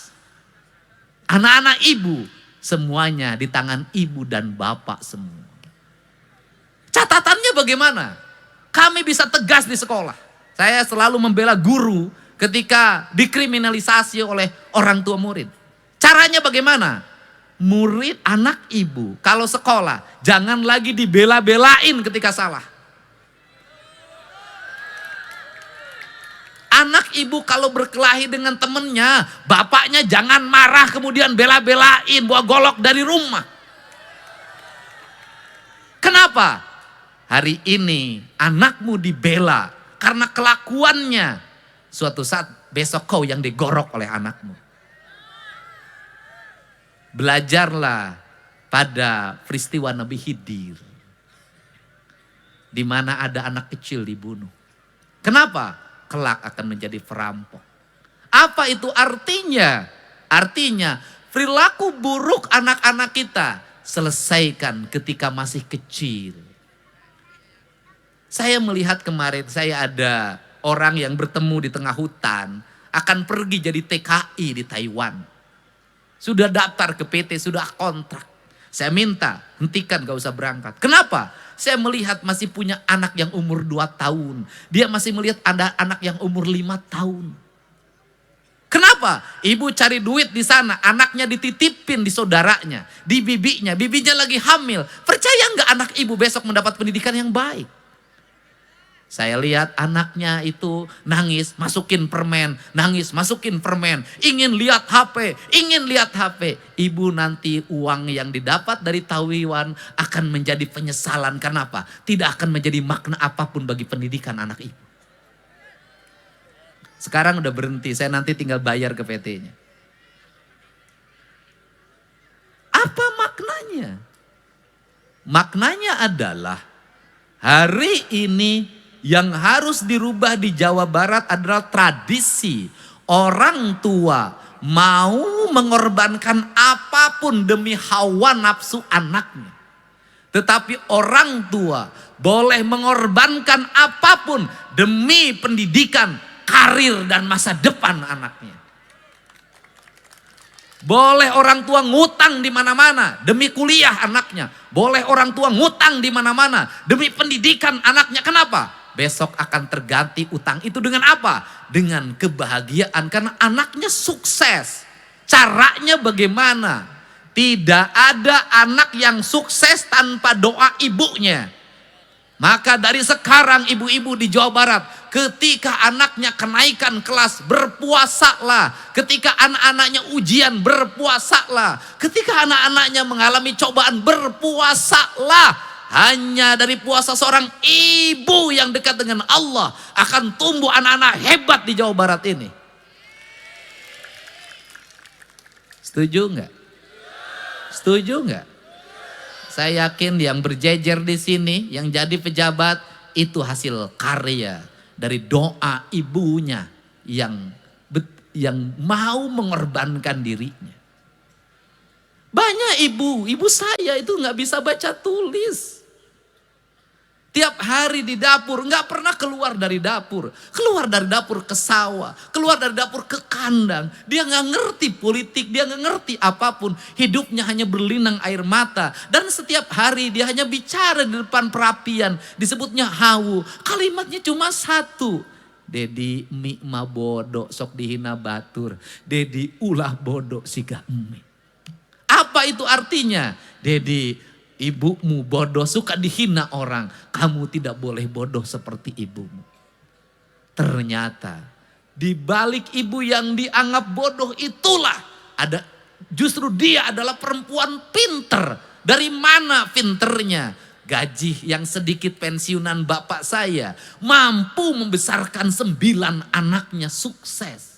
anak-anak ibu semuanya di tangan ibu dan bapak semua. Catatannya bagaimana? Kami bisa tegas di sekolah. Saya selalu membela guru ketika dikriminalisasi oleh orang tua murid. Caranya bagaimana? Murid anak ibu kalau sekolah jangan lagi dibela-belain ketika salah. Anak ibu kalau berkelahi dengan temennya, bapaknya jangan marah kemudian bela-belain, bawa golok dari rumah. Kenapa? hari ini anakmu dibela karena kelakuannya, suatu saat besok kau yang digorok oleh anakmu. Belajarlah pada peristiwa Nabi Khidir, di mana ada anak kecil dibunuh. Kenapa? Kelak akan menjadi perampok. Apa itu artinya? Artinya perilaku buruk anak-anak kita selesaikan ketika masih kecil. Saya melihat kemarin, saya ada orang yang bertemu di tengah hutan, akan pergi jadi TKI di Taiwan. Sudah daftar ke PT, sudah kontrak. Saya minta, hentikan, gak usah berangkat. Kenapa? Saya melihat masih punya anak yang umur 2 tahun. Dia masih melihat ada anak yang umur 5 tahun. Kenapa? Ibu cari duit di sana, anaknya dititipin di saudaranya, di bibinya lagi hamil. Percaya nggak anak ibu besok mendapat pendidikan yang baik? Saya lihat anaknya itu nangis, masukin permen, nangis, masukin permen, ingin lihat HP, ingin lihat HP. Ibu nanti uang yang didapat dari Taiwan akan menjadi penyesalan. Kenapa? Tidak akan menjadi makna apapun bagi pendidikan anak ibu. Sekarang udah berhenti, saya nanti tinggal bayar ke PT-nya. Apa maknanya? Maknanya adalah hari ini yang harus dirubah di Jawa Barat adalah tradisi. Orang tua mau mengorbankan apapun demi hawa nafsu anaknya. Tetapi orang tua boleh mengorbankan apapun demi pendidikan, karir dan masa depan anaknya. Boleh orang tua ngutang di mana-mana demi kuliah anaknya. Boleh orang tua ngutang di mana-mana demi pendidikan anaknya. Kenapa? Besok akan terganti utang itu dengan apa? Dengan kebahagiaan karena anaknya sukses. Caranya bagaimana? Tidak ada anak yang sukses tanpa doa ibunya. Maka dari sekarang ibu-ibu di Jawa Barat, ketika anaknya kenaikan kelas, berpuasalah. Ketika anak-anaknya ujian, berpuasalah. Ketika anak-anaknya mengalami cobaan, berpuasalah. Hanya dari puasa seorang ibu yang dekat dengan Allah akan tumbuh anak-anak hebat di Jawa Barat ini. Setuju nggak? Setuju nggak? Saya yakin yang berjejer di sini, yang jadi pejabat, itu hasil karya dari doa ibunya yang mau mengorbankan dirinya. Banyak ibu saya itu nggak bisa baca tulis. Tiap hari di dapur, nggak pernah keluar dari dapur. Keluar dari dapur ke sawah, keluar dari dapur ke kandang. Dia nggak ngerti politik, dia nggak ngerti apapun. Hidupnya hanya berlinang air mata. Dan setiap hari dia hanya bicara di depan perapian. Disebutnya hawu. Kalimatnya cuma satu. Dedi mi ma bodoh sok dihina batur. Dedi ulah bodoh siga emi. Apa itu artinya? Dedi, ibumu bodoh, suka dihina orang. Kamu tidak boleh bodoh seperti ibumu. Ternyata di balik ibu yang dianggap bodoh itulah ada, justru dia adalah perempuan pinter. Dari mana pinternya? Gaji yang sedikit pensiunan bapak saya mampu membesarkan 9 anaknya sukses.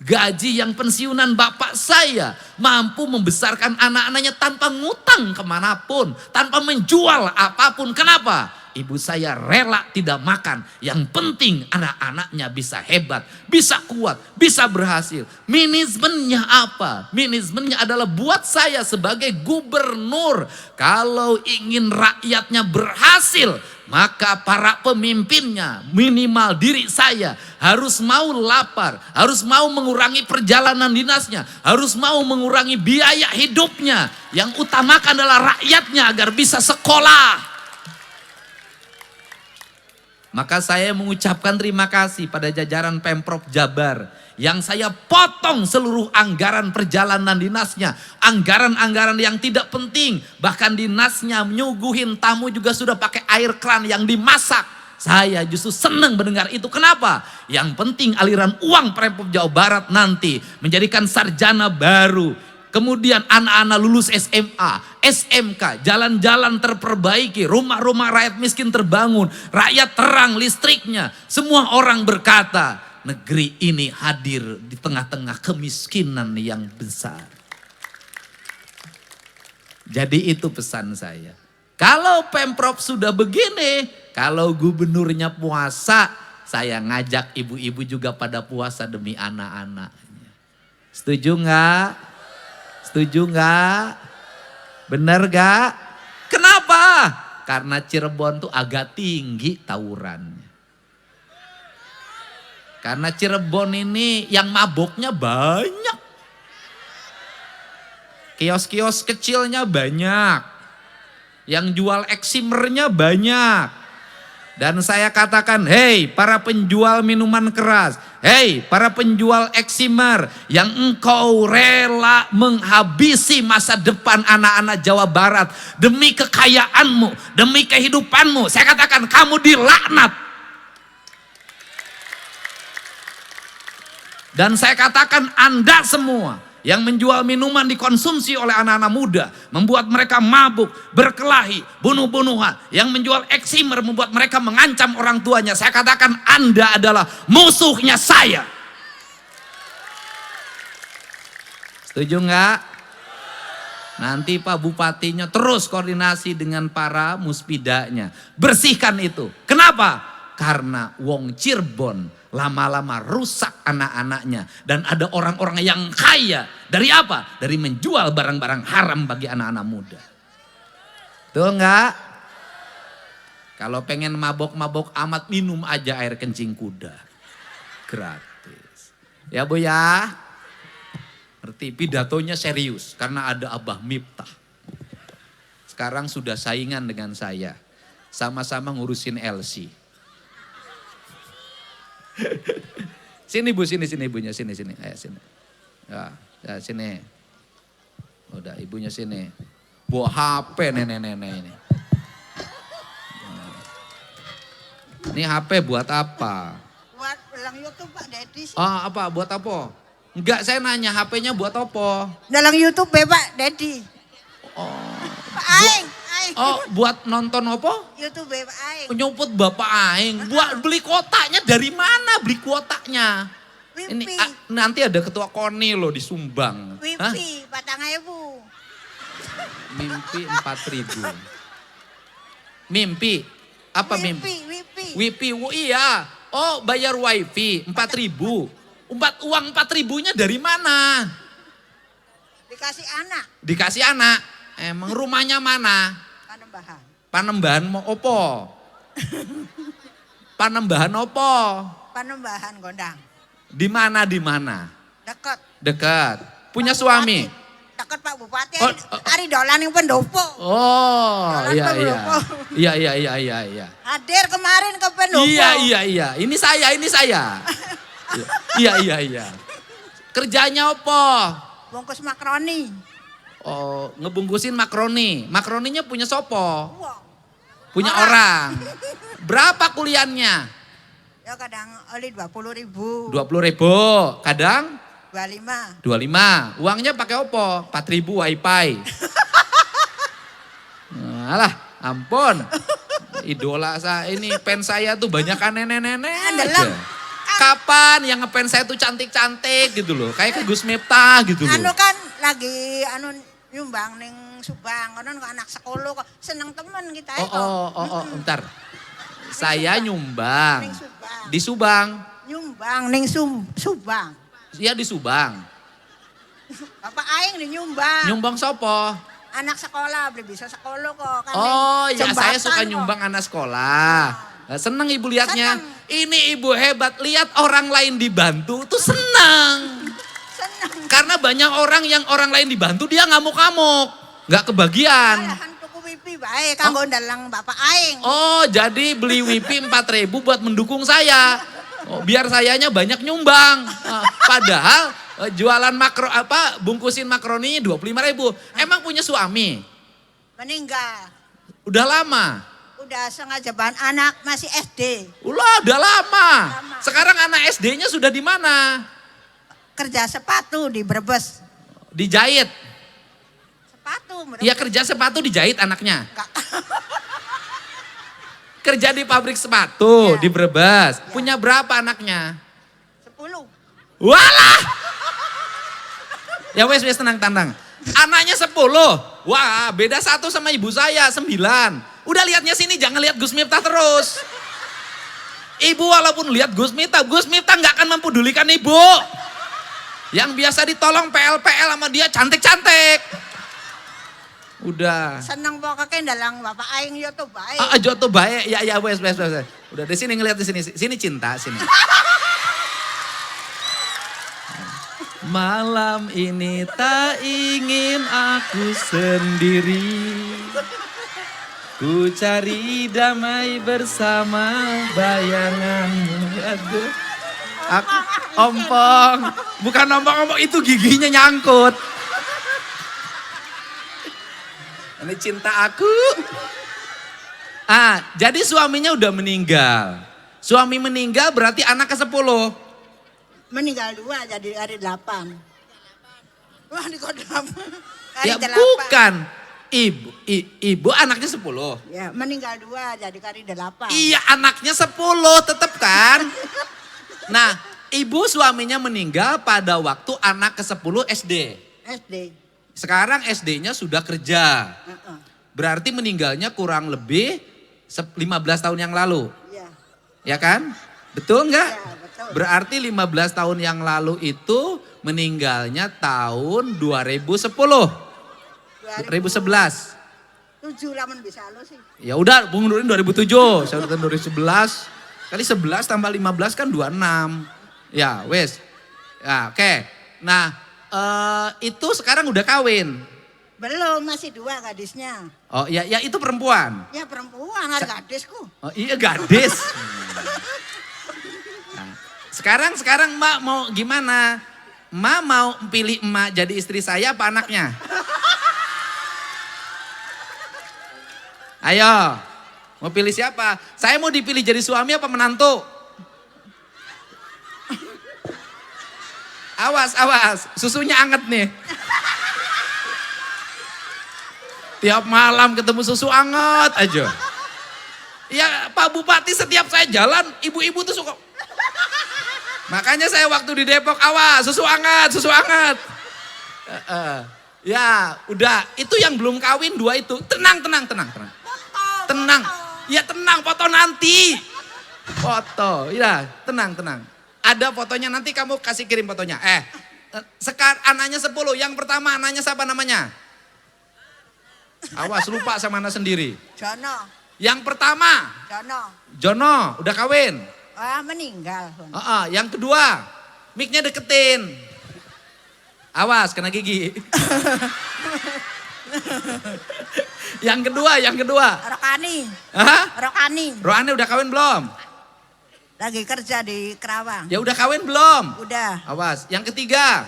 Gaji yang pensiunan bapak saya mampu membesarkan anak-anaknya tanpa ngutang kemanapun. Tanpa menjual apapun. Kenapa? Ibu saya rela tidak makan. Yang penting anak-anaknya bisa hebat. Bisa kuat. Bisa berhasil. Manajemennya apa? Manajemennya adalah buat saya sebagai gubernur. Kalau ingin rakyatnya berhasil, maka para pemimpinnya, minimal diri saya, harus mau lapar, harus mau mengurangi perjalanan dinasnya, harus mau mengurangi biaya hidupnya. Yang utamakan adalah rakyatnya agar bisa sekolah. Maka saya mengucapkan terima kasih pada jajaran Pemprov Jabar yang saya potong seluruh anggaran perjalanan dinasnya. Anggaran-anggaran yang tidak penting. Bahkan dinasnya menyuguhin tamu juga sudah pakai air kran yang dimasak. Saya justru senang mendengar itu. Kenapa? Yang penting aliran uang Pemprov Jawa Barat nanti menjadikan sarjana baru. kemudian anak-anak lulus SMA, SMK, jalan-jalan terperbaiki, rumah-rumah rakyat miskin terbangun, rakyat terang listriknya. Semua orang berkata, negeri ini hadir di tengah-tengah kemiskinan yang besar. Jadi itu pesan saya. Kalau Pemprov sudah begini, kalau gubernurnya puasa, saya ngajak ibu-ibu juga pada puasa demi anak-anaknya. Setuju nggak? Setuju nggak? Bener nggak? Kenapa? Karena Cirebon tuh agak tinggi tawurannya. Karena Cirebon ini yang maboknya banyak. Kios-kios kecilnya banyak. Yang jual eksimernya banyak. Dan saya katakan, hei para penjual minuman keras, hei para penjual eksimer yang engkau rela menghabisi masa depan anak-anak Jawa Barat demi kekayaanmu, demi kehidupanmu. Saya katakan kamu dilaknat. Dan saya katakan Anda semua yang menjual minuman dikonsumsi oleh anak-anak muda, membuat mereka mabuk, berkelahi, bunuh-bunuhan, yang menjual eksimer membuat mereka mengancam orang tuanya. Saya katakan Anda adalah musuhnya saya. Setuju nggak? Nanti Pak Bupatinya terus koordinasi dengan para muspidanya. Bersihkan itu. Kenapa? Karena wong Cirebon lama-lama rusak anak-anaknya. Dan ada orang-orang yang kaya. Dari apa? Dari menjual barang-barang haram bagi anak-anak muda. Tuh enggak? Kalau pengen mabok-mabok amat, minum aja air kencing kuda. Gratis. Ya Bu ya. Ngerti, pidatonya serius. Karena ada Abah Miftah. Sekarang sudah saingan dengan saya. Sama-sama ngurusin LC. Sini Bu, sini ibunya, sini. Ayo sini. Ya sini. Udah ibunya sini. Bawa HP nenek-nenek ini. Ini HP buat apa? Buat dalam YouTube Pak Dedi. Ah, apa? Buat apa? Enggak, saya nanya HP-nya buat apa? Dalam YouTube ya Pak Dedi. Oh. Pak Aing. Oh, buat nonton apa? YouTube ya Pak Aing. Penyumput Bapak Aing. Buat beli kotaknya dari mana beli kotaknya? Wipi. Ini nanti ada ketua KONI loh disumbang. Hah? Wipi, patang ibu. Mimpi 4.000. Mimpi? Apa mimpi? Wipi. Wipi, iya. Oh, bayar wifi 4.000. Uang 4.000-nya dari mana? Dikasih anak. Dikasih anak. Emang rumahnya mana? Panembahan. Panembahan mau opo? Panembahan opo? Panembahan Gondang. Di mana? Dekat. Dekat. Punya Pak suami? Bupati. Dekat Pak Bupati. Oh, Ari dolan yang pendopo. Oh, Jalan iya. pendopo. Iya. Hadir kemarin ke pendopo. Iya. Ini saya. Iya. Kerjanya apa? Bungkus makroni. Oh, ngebungkusin makroni. Makroninya punya sopo? Wah. Punya orang. Berapa kuliahnya? Ya kadang oli 20.000. 20.000. Kadang 25. 25. Uangnya pakai apa? 4.000 wifi. Alah, ampun. Idola saya ini, fans saya tuh banyak nenek-nenek aja. Kapan yang ngefans saya tuh cantik-cantik gitu loh. Kayak ke Gus Miftah gitu loh. Anu kan lagi nyumbang ning Subang, konon kok anak sekolah kok seneng temen kita kok. Oh, bentar. Saya nyumbang Ning Subang. di Subang. Nyumbang ning Subang. Iya di Subang. Bapak aing nih nyumbang. Nyumbang sopo? Anak sekolah, beli bisa sekolah kok. Kan Oh ning ya, saya jembatan suka kok. nyumbang anak sekolah. Seneng ibu liatnya. Seneng. Ini ibu hebat, lihat orang lain dibantu tuh seneng. Seneng. Karena banyak orang yang orang lain dibantu dia ngamuk-ngamuk, nggak kebagian. Malahan tuku wifi bae kanggo ndalang bapak aing. Oh, jadi beli wifi 4.000 buat mendukung saya. Oh, biar sayanya banyak nyumbang. Padahal jualan bungkusin makroni 25.000. Emang punya suami? Meninggal. Udah lama. Udah sengaja bahan anak masih SD. Udah lama. Lama. Sekarang anak SD-nya sudah di mana? Kerja sepatu di Brebes. Dijahit. sepatu. Iya kerja sepatu dijahit anaknya. Kak. Kerja di pabrik sepatu Ya. di Brebes. Ya. Punya berapa anaknya? 10. Walah. Ya wes tenang. Anaknya 10. Wah beda 1 sama ibu saya 9. Udah lihatnya sini jangan lihat Gus Miftah terus. Ibu walaupun lihat Gus Miftah nggak akan mempedulikan ibu. Yang biasa ditolong PL sama dia cantik-cantik. Udah. Seneng pokoknya dalang bapak aing yo tuh baik. Jo tuh baik. Ya wes. Udah di sini ngeliat di sini. Sini cinta sini. Malam ini tak ingin aku sendiri. Ku cari damai bersama bayanganmu. Aduh. Ompong. Bukan ompong, itu giginya nyangkut. Ini cinta aku. Jadi suaminya udah meninggal. Suami meninggal berarti anak ke-10. Meninggal 2 jadi hari 8. Wah di kodam. Ya bukan. Ibu anaknya 10. Ya meninggal 2 jadi hari 8. Iya anaknya 10 tetep kan. Nah ibu suaminya meninggal pada waktu anak ke-10 SD. SD. Sekarang SD-nya sudah kerja. Heeh. Berarti meninggalnya kurang lebih 15 tahun yang lalu. Iya. Ya kan? Betul nggak? Ya, betul. Berarti 15 tahun yang lalu itu meninggalnya tahun 2010. 2011. 7 lamun bisa lo sih. Ya udah, Bung Nurin 2007. Saya udah tahun 2011. Kali 11 tambah 15 kan 26. Ya, wes. Ya, oke. Nah, itu sekarang udah kawin. Belum masih 2 gadisnya. Oh, ya itu perempuan. Ya perempuan ada gadisku. Oh, iya gadis. Nah, sekarang Mak mau gimana? Mak mau pilih emak jadi istri saya apa anaknya? Ayo, mau pilih siapa? Saya mau dipilih jadi suami apa menantu? Awas, susunya anget nih. Tiap malam ketemu susu anget aja. Ya Pak Bupati setiap saya jalan, ibu-ibu tuh suka. Makanya saya waktu di Depok, awas susu anget. Ya udah, itu yang belum kawin 2 itu. Tenang. Tenang. Ya tenang, foto nanti. Foto, ya tenang. Ada fotonya nanti kamu kasih kirim fotonya. Sekarang anaknya 10, yang pertama anaknya siapa namanya? Awas lupa sama anak sendiri. Jono. Yang pertama, Jono, udah kawin. Meninggal. Yang kedua, mic-nya deketin. Awas kena gigi. Yang kedua. Rokani. Hah? Rohani udah kawin belum? Lagi kerja di Kerawang. Ya udah kawin belum? Udah. Awas. Yang ketiga.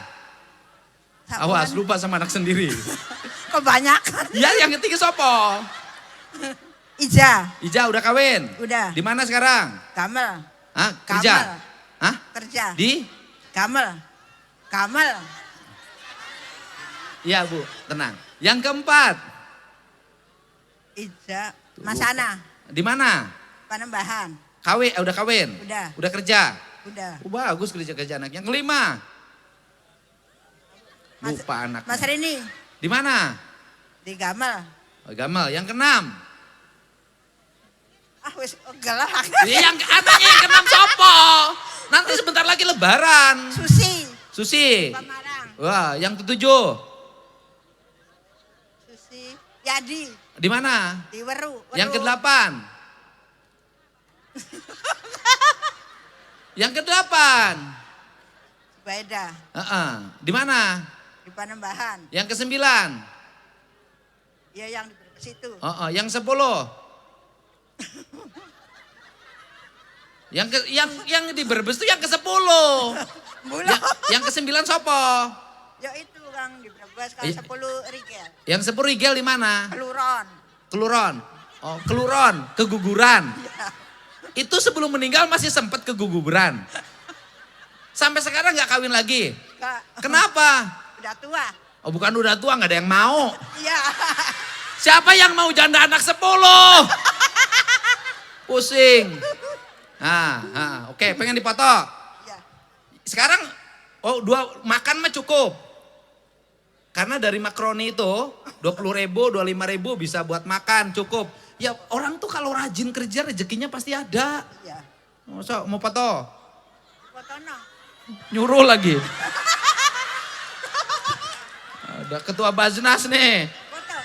Awas lupa sama anak sendiri. Kebanyakan. Ya yang ketiga sopo? Ija udah kawin? Udah. Di mana sekarang? Kamel. Hah? Kerja? Kamel. Hah? Kerja. Di? Kamel. Iya Bu, tenang. Yang keempat? Ija. Masana. Di mana? Panembahan. Udah kawin? Udah. Udah kerja? Udah. Bagus kerja anak. Yang kelima? Lupa anak. Mas Rini. Di mana? Di Gamel. Gamal. Yang keenam? Wis gelap. Yang anaknya yang keenam sopo? Nanti sebentar lagi lebaran. Susi. Pamarang. Wah, yang ketujuh? Susi. Yadi. Di mana? Di Weru. Yang kedelapan? Yang kedelapan? Beda. Di mana? Di Panembahan. Yang kesembilan? Ya yang di situ. Yang 10? Yang di Brebes itu yang ke-10. Yang ke-9 sopo? Ya itu Kang di Brebes kalau 10 rigel. Yang 10 rigel di mana? Keluron. Oh, Keluron, keguguran. Itu sebelum meninggal masih sempat keguguran. Sampai sekarang nggak kawin lagi. Kak. Kenapa? Udah tua. Oh bukan udah tua nggak ada yang mau. Iya. Siapa yang mau janda anak 10? Pusing. Oke, pengen dipoto. Iya. Sekarang dua makan mah cukup. Karena dari makroni itu 20.000, 25.000 bisa buat makan cukup. Ya orang tuh kalau rajin kerja rezekinya pasti ada. Iya. Masa mau foto? Fotono. Nyuruh lagi. Ada ketua Baznas nih. Foto.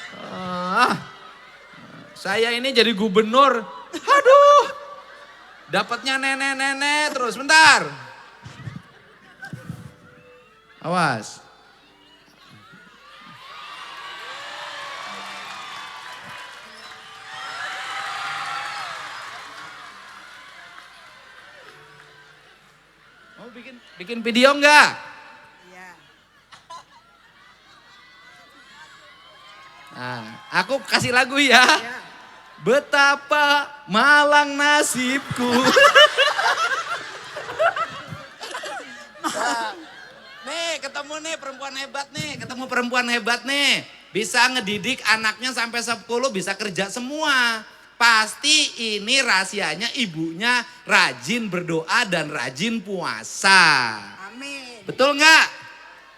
Saya ini jadi gubernur. Aduh. Dapatnya nenek-nenek terus. Bentar. Awas. Mau bikin video enggak? Iya. Nah, aku kasih lagu ya. Betapa malang nasibku. Nih ketemu nih perempuan hebat nih. Ketemu perempuan hebat nih. Bisa ngedidik anaknya sampai 10 bisa kerja semua. Pasti ini rahasianya ibunya rajin berdoa dan rajin puasa. Amin. Betul nggak?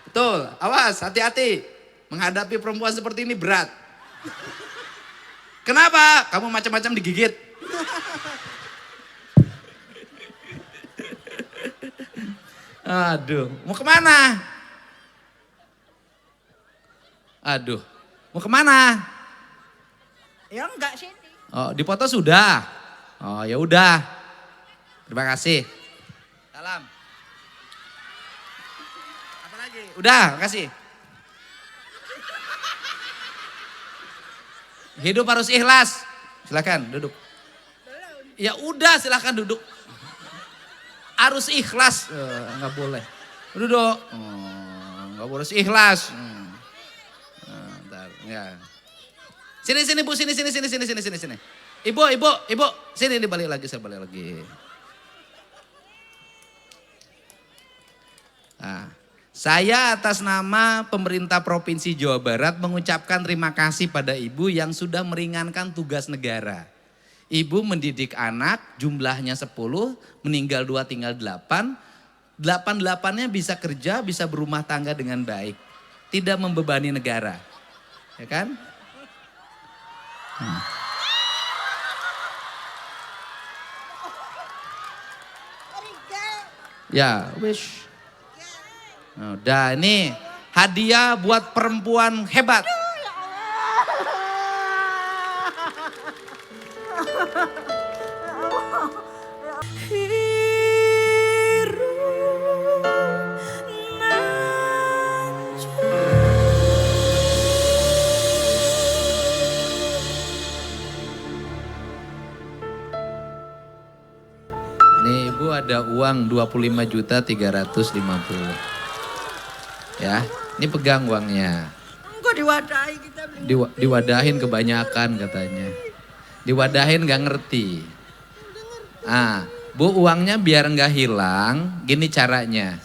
Betul. Awas hati-hati. Menghadapi perempuan seperti ini berat. Kenapa? Kamu macam-macam digigit. Aduh, mau kemana? Aduh, mau kemana? Ya enggak sini. Oh, dipoto sudah. Oh, ya udah. Terima kasih. Salam. Apa lagi? Udah, makasih. Hidup harus ikhlas. Silakan duduk. Ya udah, silakan duduk. Harus ikhlas. Enggak boleh. Duduk. Enggak boleh ikhlas. Bentar, ya. Sini Bu, sini. Ibu, sini dibalik lagi, saya balik lagi. Nah, saya atas nama pemerintah Provinsi Jawa Barat mengucapkan terima kasih pada Ibu yang sudah meringankan tugas negara. Ibu mendidik anak, jumlahnya 10, meninggal 2 tinggal 8. 8-8-nya bisa kerja, bisa berumah tangga dengan baik. Tidak membebani negara. Ya kan? Ya, wish. Udah ini hadiah buat perempuan hebat. Nih Ibu ada uang 25.350. Ya, ini pegang uangnya. Enggak diwadahi kita. Diwadahin kebanyakan katanya. Diwadahin gak ngerti. Bu uangnya biar gak hilang, gini caranya.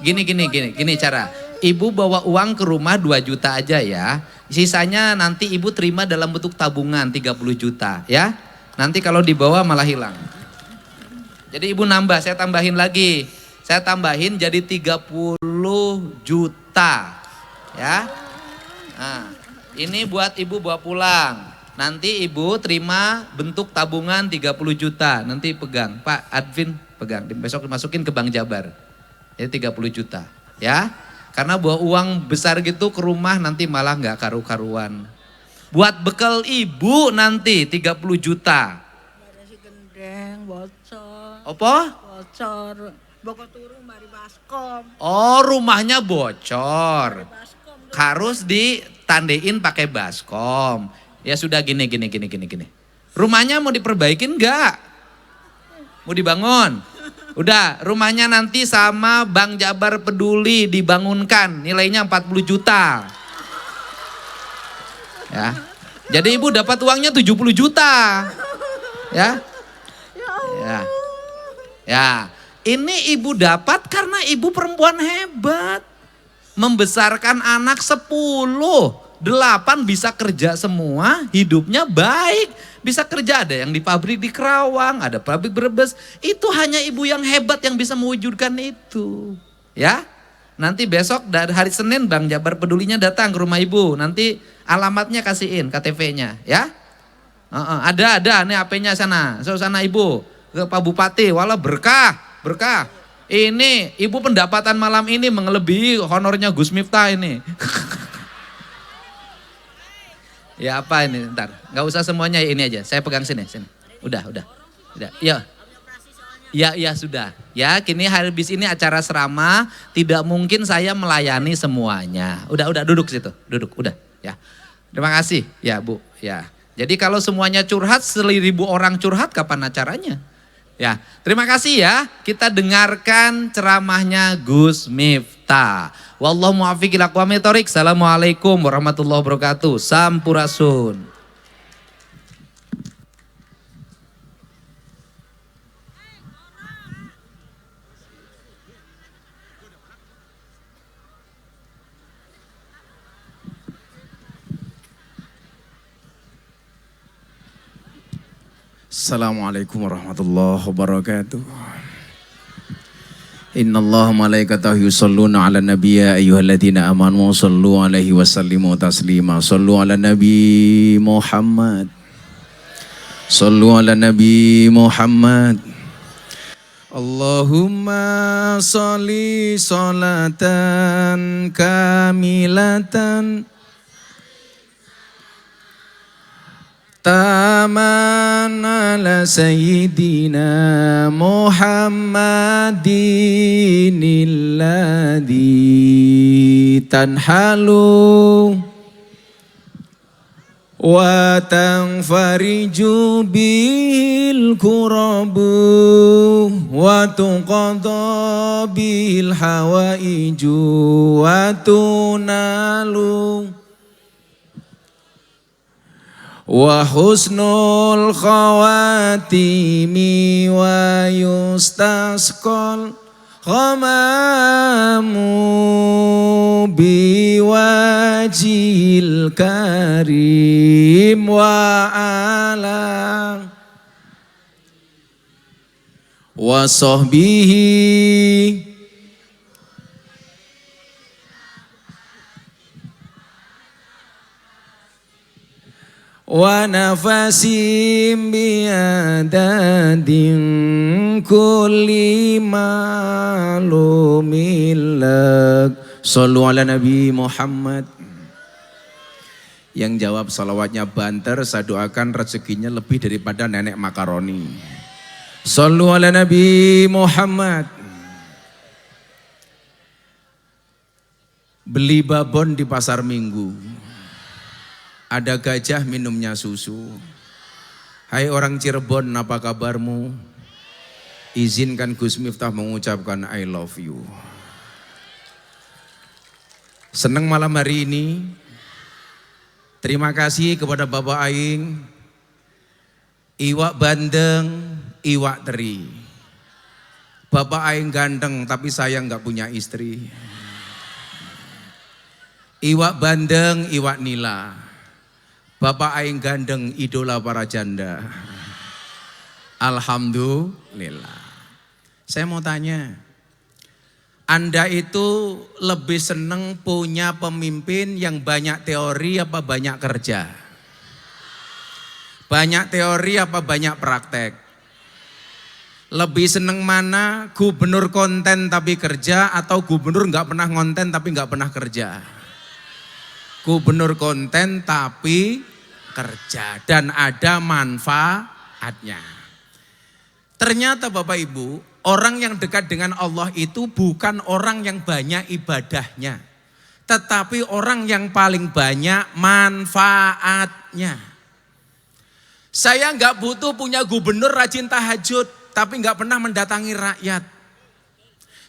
Gini cara. Ibu bawa uang ke rumah 2 juta aja ya. Sisanya nanti ibu terima dalam bentuk tabungan 30 juta ya. Nanti kalau dibawa malah hilang. Jadi ibu nambah, saya tambahin lagi. Saya tambahin jadi 30 juta. Ya. Nah, ini buat ibu bawa pulang. Nanti ibu terima bentuk tabungan 30 juta. Nanti pegang, Pak Advin pegang. Besok dimasukin ke Bank Jabar. Jadi 30 juta. Ya. Karena bawa uang besar gitu ke rumah nanti malah nggak karu-karuan. Buat bekal ibu nanti 30 juta. Si gendeng bocor. Apa? Bocor. Boko turu mari baskom. Oh, rumahnya bocor. Baskom. Harus ditandein pakai baskom. Ya sudah gini. Rumahnya mau diperbaikin nggak? Mau dibangun? Udah, rumahnya nanti sama Bank Jabar Peduli dibangunkan. Nilainya 40 juta. Ya. Jadi ibu dapat uangnya 70 juta. Ya. Ya. Ini ibu dapat karena ibu perempuan hebat. membesarkan anak 10. 8 bisa kerja semua, hidupnya baik. Bisa kerja, ada yang di pabrik di Kerawang, ada pabrik Brebes. Itu hanya ibu yang hebat yang bisa mewujudkan itu. Ya, nanti besok dari hari Senin Bang Jabar Pedulinya datang ke rumah ibu. Nanti alamatnya kasihin, KTP-nya ya. Ada nih HP-nya sana. Sana ibu ke Pak Bupati, walau berkah. Ini ibu pendapatan malam ini melebihi honornya Gus Miftah ini. Ya apa ini, ntar nggak usah semuanya, ini aja saya pegang sini. Udah ya sudah ya, kini habis ini acara serama, tidak mungkin saya melayani semuanya. Udah duduk situ, udah ya. Terima kasih ya Bu ya. Jadi kalau semuanya curhat, 1.000 orang curhat, kapan acaranya? Ya, terima kasih ya. Kita dengarkan ceramahnya Gus Miftah. Wallahu muwaffiq ila aqwamit thoriq. Assalamualaikum warahmatullahi wabarakatuh. Sampurasun. Assalamualaikum warahmatullahi wabarakatuh. Innallaha malaikatahu yusholluna ala nabiyya ayyuhalladzina amanu shallu alaihi wasallimu taslima. Shallu ala nabi Muhammad. Shallu ala nabi Muhammad. Allahumma sholli sholatan kamilatan taman ala sayyidina Muhammadin alladhi tanhalu wa tanfariju bil kurabu wa tuqadha bil hawaiju wa tunalu wa husnul khawatimi wa yustasqal ghamamu biwajil karim wa ala wa sahbihi wa nafasim biadadin kulli malumilak. Sallu ala Nabi Muhammad. Yang jawab salawatnya banter, saya doakan rezekinya lebih daripada nenek makaroni. Sallu ala Nabi Muhammad. Beli babon di pasar Minggu, ada gajah minumnya susu. Hai orang Cirebon, apa kabarmu? Izinkan Gus Miftah mengucapkan I love you. Senang malam hari ini. Terima kasih kepada Bapak Aing, iwak bandeng, iwak teri. Bapak Aing ganteng tapi saya nggak punya istri. Iwak bandeng, iwak nila. Bapak Aing gandeng, idola para janda. Alhamdulillah. Saya mau tanya, Anda itu lebih seneng punya pemimpin yang banyak teori apa banyak kerja? Banyak teori apa banyak praktek? Lebih seneng mana, gubernur konten tapi kerja atau gubernur nggak pernah konten tapi nggak pernah kerja? Gubernur konten tapi kerja dan ada manfaatnya. Ternyata Bapak Ibu, orang yang dekat dengan Allah itu bukan orang yang banyak ibadahnya, tetapi orang yang paling banyak manfaatnya. Saya nggak butuh punya gubernur rajin tahajud, tapi nggak pernah mendatangi rakyat.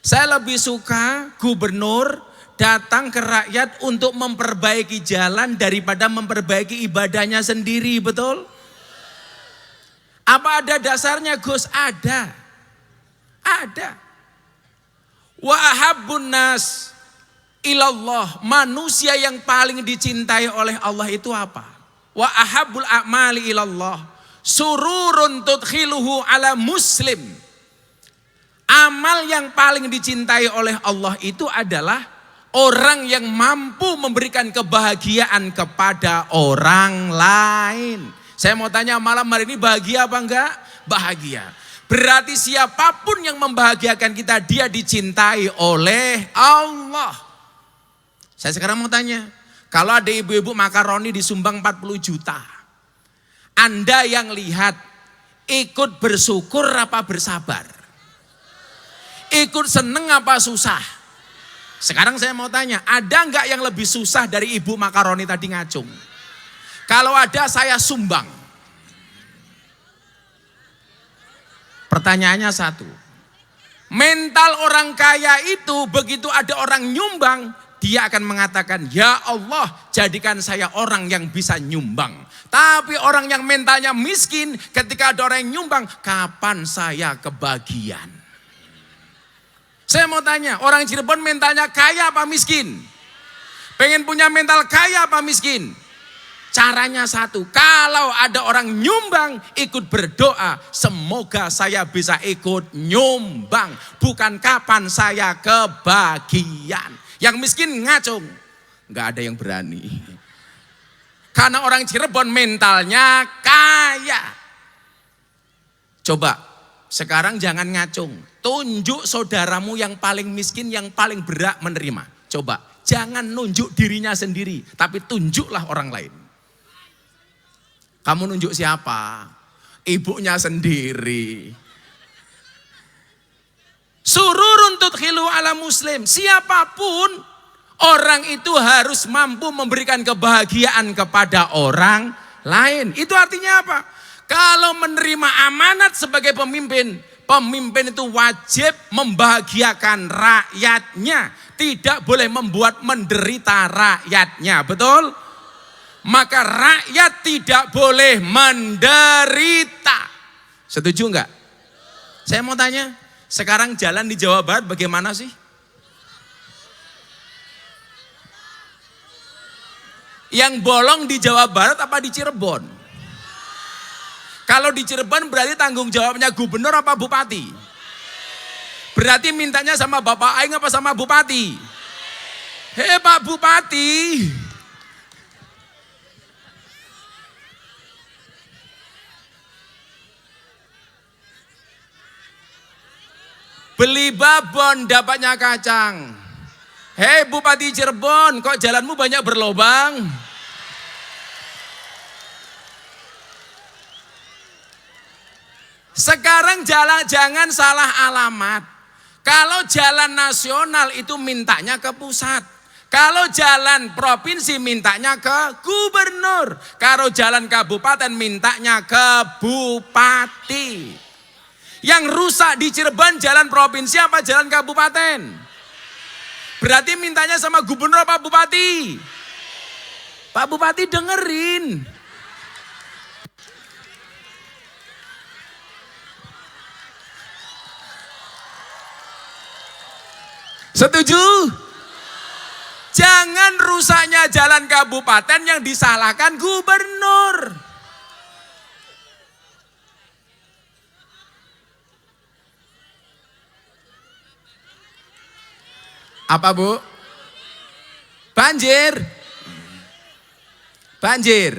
Saya lebih suka gubernur datang ke rakyat untuk memperbaiki jalan daripada memperbaiki ibadahnya sendiri, betul? Apa ada dasarnya Gus? Ada. Wa ahabbun nas ilallah, manusia yang paling dicintai oleh Allah itu apa? Wa ahabbul a'mali ilallah sururun tudkhiluhu ala muslim. Amal yang paling dicintai oleh Allah itu adalah orang yang mampu memberikan kebahagiaan kepada orang lain. Saya mau tanya malam hari ini, bahagia apa enggak? Bahagia. Berarti siapapun yang membahagiakan kita, dia dicintai oleh Allah. Saya sekarang mau tanya, kalau ada ibu-ibu makaroni disumbang 40 juta, Anda yang lihat ikut bersyukur apa bersabar? Ikut seneng apa susah? Sekarang saya mau tanya, ada enggak yang lebih susah dari ibu makaroni tadi ngacung? Kalau ada, saya sumbang. Pertanyaannya satu, mental orang kaya itu begitu ada orang nyumbang, dia akan mengatakan, ya Allah jadikan saya orang yang bisa nyumbang. Tapi orang yang mentalnya miskin, ketika ada orang yang nyumbang, kapan saya kebagian? Saya mau tanya, orang Cirebon mentalnya kaya apa miskin? Pengen punya mental kaya apa miskin? Caranya satu, kalau ada orang nyumbang, ikut berdoa, semoga saya bisa ikut nyumbang, bukan kapan saya kebagian. Yang miskin ngacung, nggak ada yang berani. Karena orang Cirebon mentalnya kaya. Coba, sekarang jangan ngacung, tunjuk saudaramu yang paling miskin, yang paling berat menerima. Coba, jangan nunjuk dirinya sendiri, tapi tunjuklah orang lain. Kamu nunjuk siapa? Ibunya sendiri. Sururun tudkhilu ala muslim. Siapapun orang itu harus mampu memberikan kebahagiaan kepada orang lain. Itu artinya apa? Kalau menerima amanat sebagai pemimpin, pemimpin itu wajib membahagiakan rakyatnya. Tidak boleh membuat menderita rakyatnya. Betul? Maka rakyat tidak boleh menderita. Setuju enggak? Saya mau tanya, sekarang jalan di Jawa Barat bagaimana sih? Yang bolong di Jawa Barat apa di Cirebon? Kalau di Cirebon berarti tanggung jawabnya gubernur apa bupati? Berarti mintanya sama Bapak Aing apa sama bupati? Hei Pak Bupati, beli babon dapatnya kacang. Hei Bupati Cirebon, kok jalanmu banyak berlobang? Sekarang jalan jangan salah alamat. Kalau jalan nasional itu mintanya ke pusat. Kalau jalan provinsi mintanya ke gubernur. Kalau jalan kabupaten mintanya ke bupati. Yang rusak di Cirebon jalan provinsi apa jalan kabupaten? Berarti mintanya sama gubernur apa bupati? Pak Bupati dengerin. Setuju? Jangan rusaknya jalan kabupaten yang disalahkan gubernur. Apa Bu? Banjir. Banjir.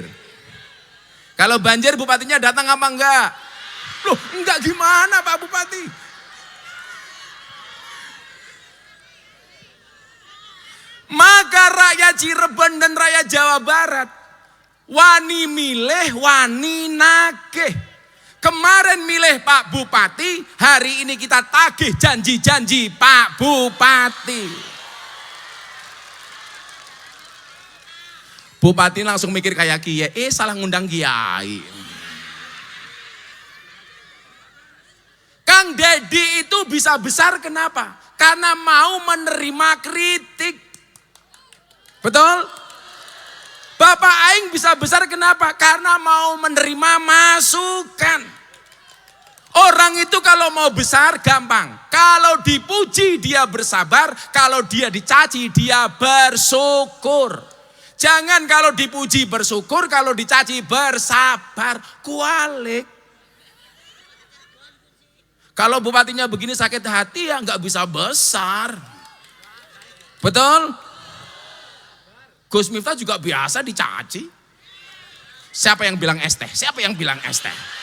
Kalau banjir bupatinya datang apa enggak? Loh, enggak gimana Pak Bupati? Maka rakyat Cirebon dan rakyat Jawa Barat wani milih, wani nagih. Kemarin milih Pak Bupati, hari ini kita tagih janji-janji Pak Bupati. Bupati langsung mikir kayak kiai, salah ngundang kiai. Kang Dedi itu bisa besar kenapa? Karena mau menerima kritik. Betul? Bapak Aing bisa besar kenapa? Karena mau menerima masukan. Orang itu kalau mau besar gampang. Kalau dipuji dia bersabar, kalau dia dicaci dia bersyukur. Jangan kalau dipuji bersyukur, kalau dicaci bersabar. Kualik. Kalau bupatinya begini sakit hati ya nggak bisa besar. Betul? Gus Miftah juga biasa dicaci. Siapa yang bilang es teh? Siapa yang bilang es teh?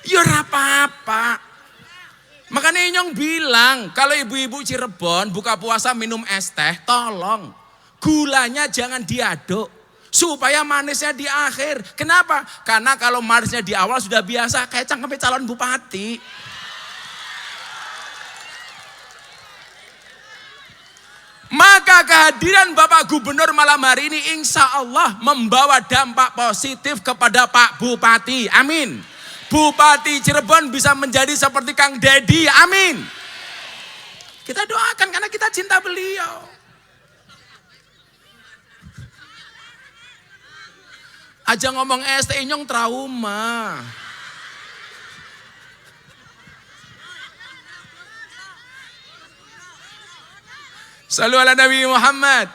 Ya apa-apa. Makanya Inyong bilang, kalau ibu-ibu Cirebon buka puasa minum es teh, tolong gulanya jangan diaduk. Supaya manisnya di akhir. Kenapa? Karena kalau manisnya di awal sudah biasa, kayak cangkeme calon bupati. Maka kehadiran Bapak Gubernur malam hari ini insya Allah membawa dampak positif kepada Pak Bupati. Amin. Bupati Cirebon bisa menjadi seperti Kang Dedi. Amin. Kita doakan karena kita cinta beliau. Aja ngomong ST Inyong trauma. Sallu ala Nabi Muhammad.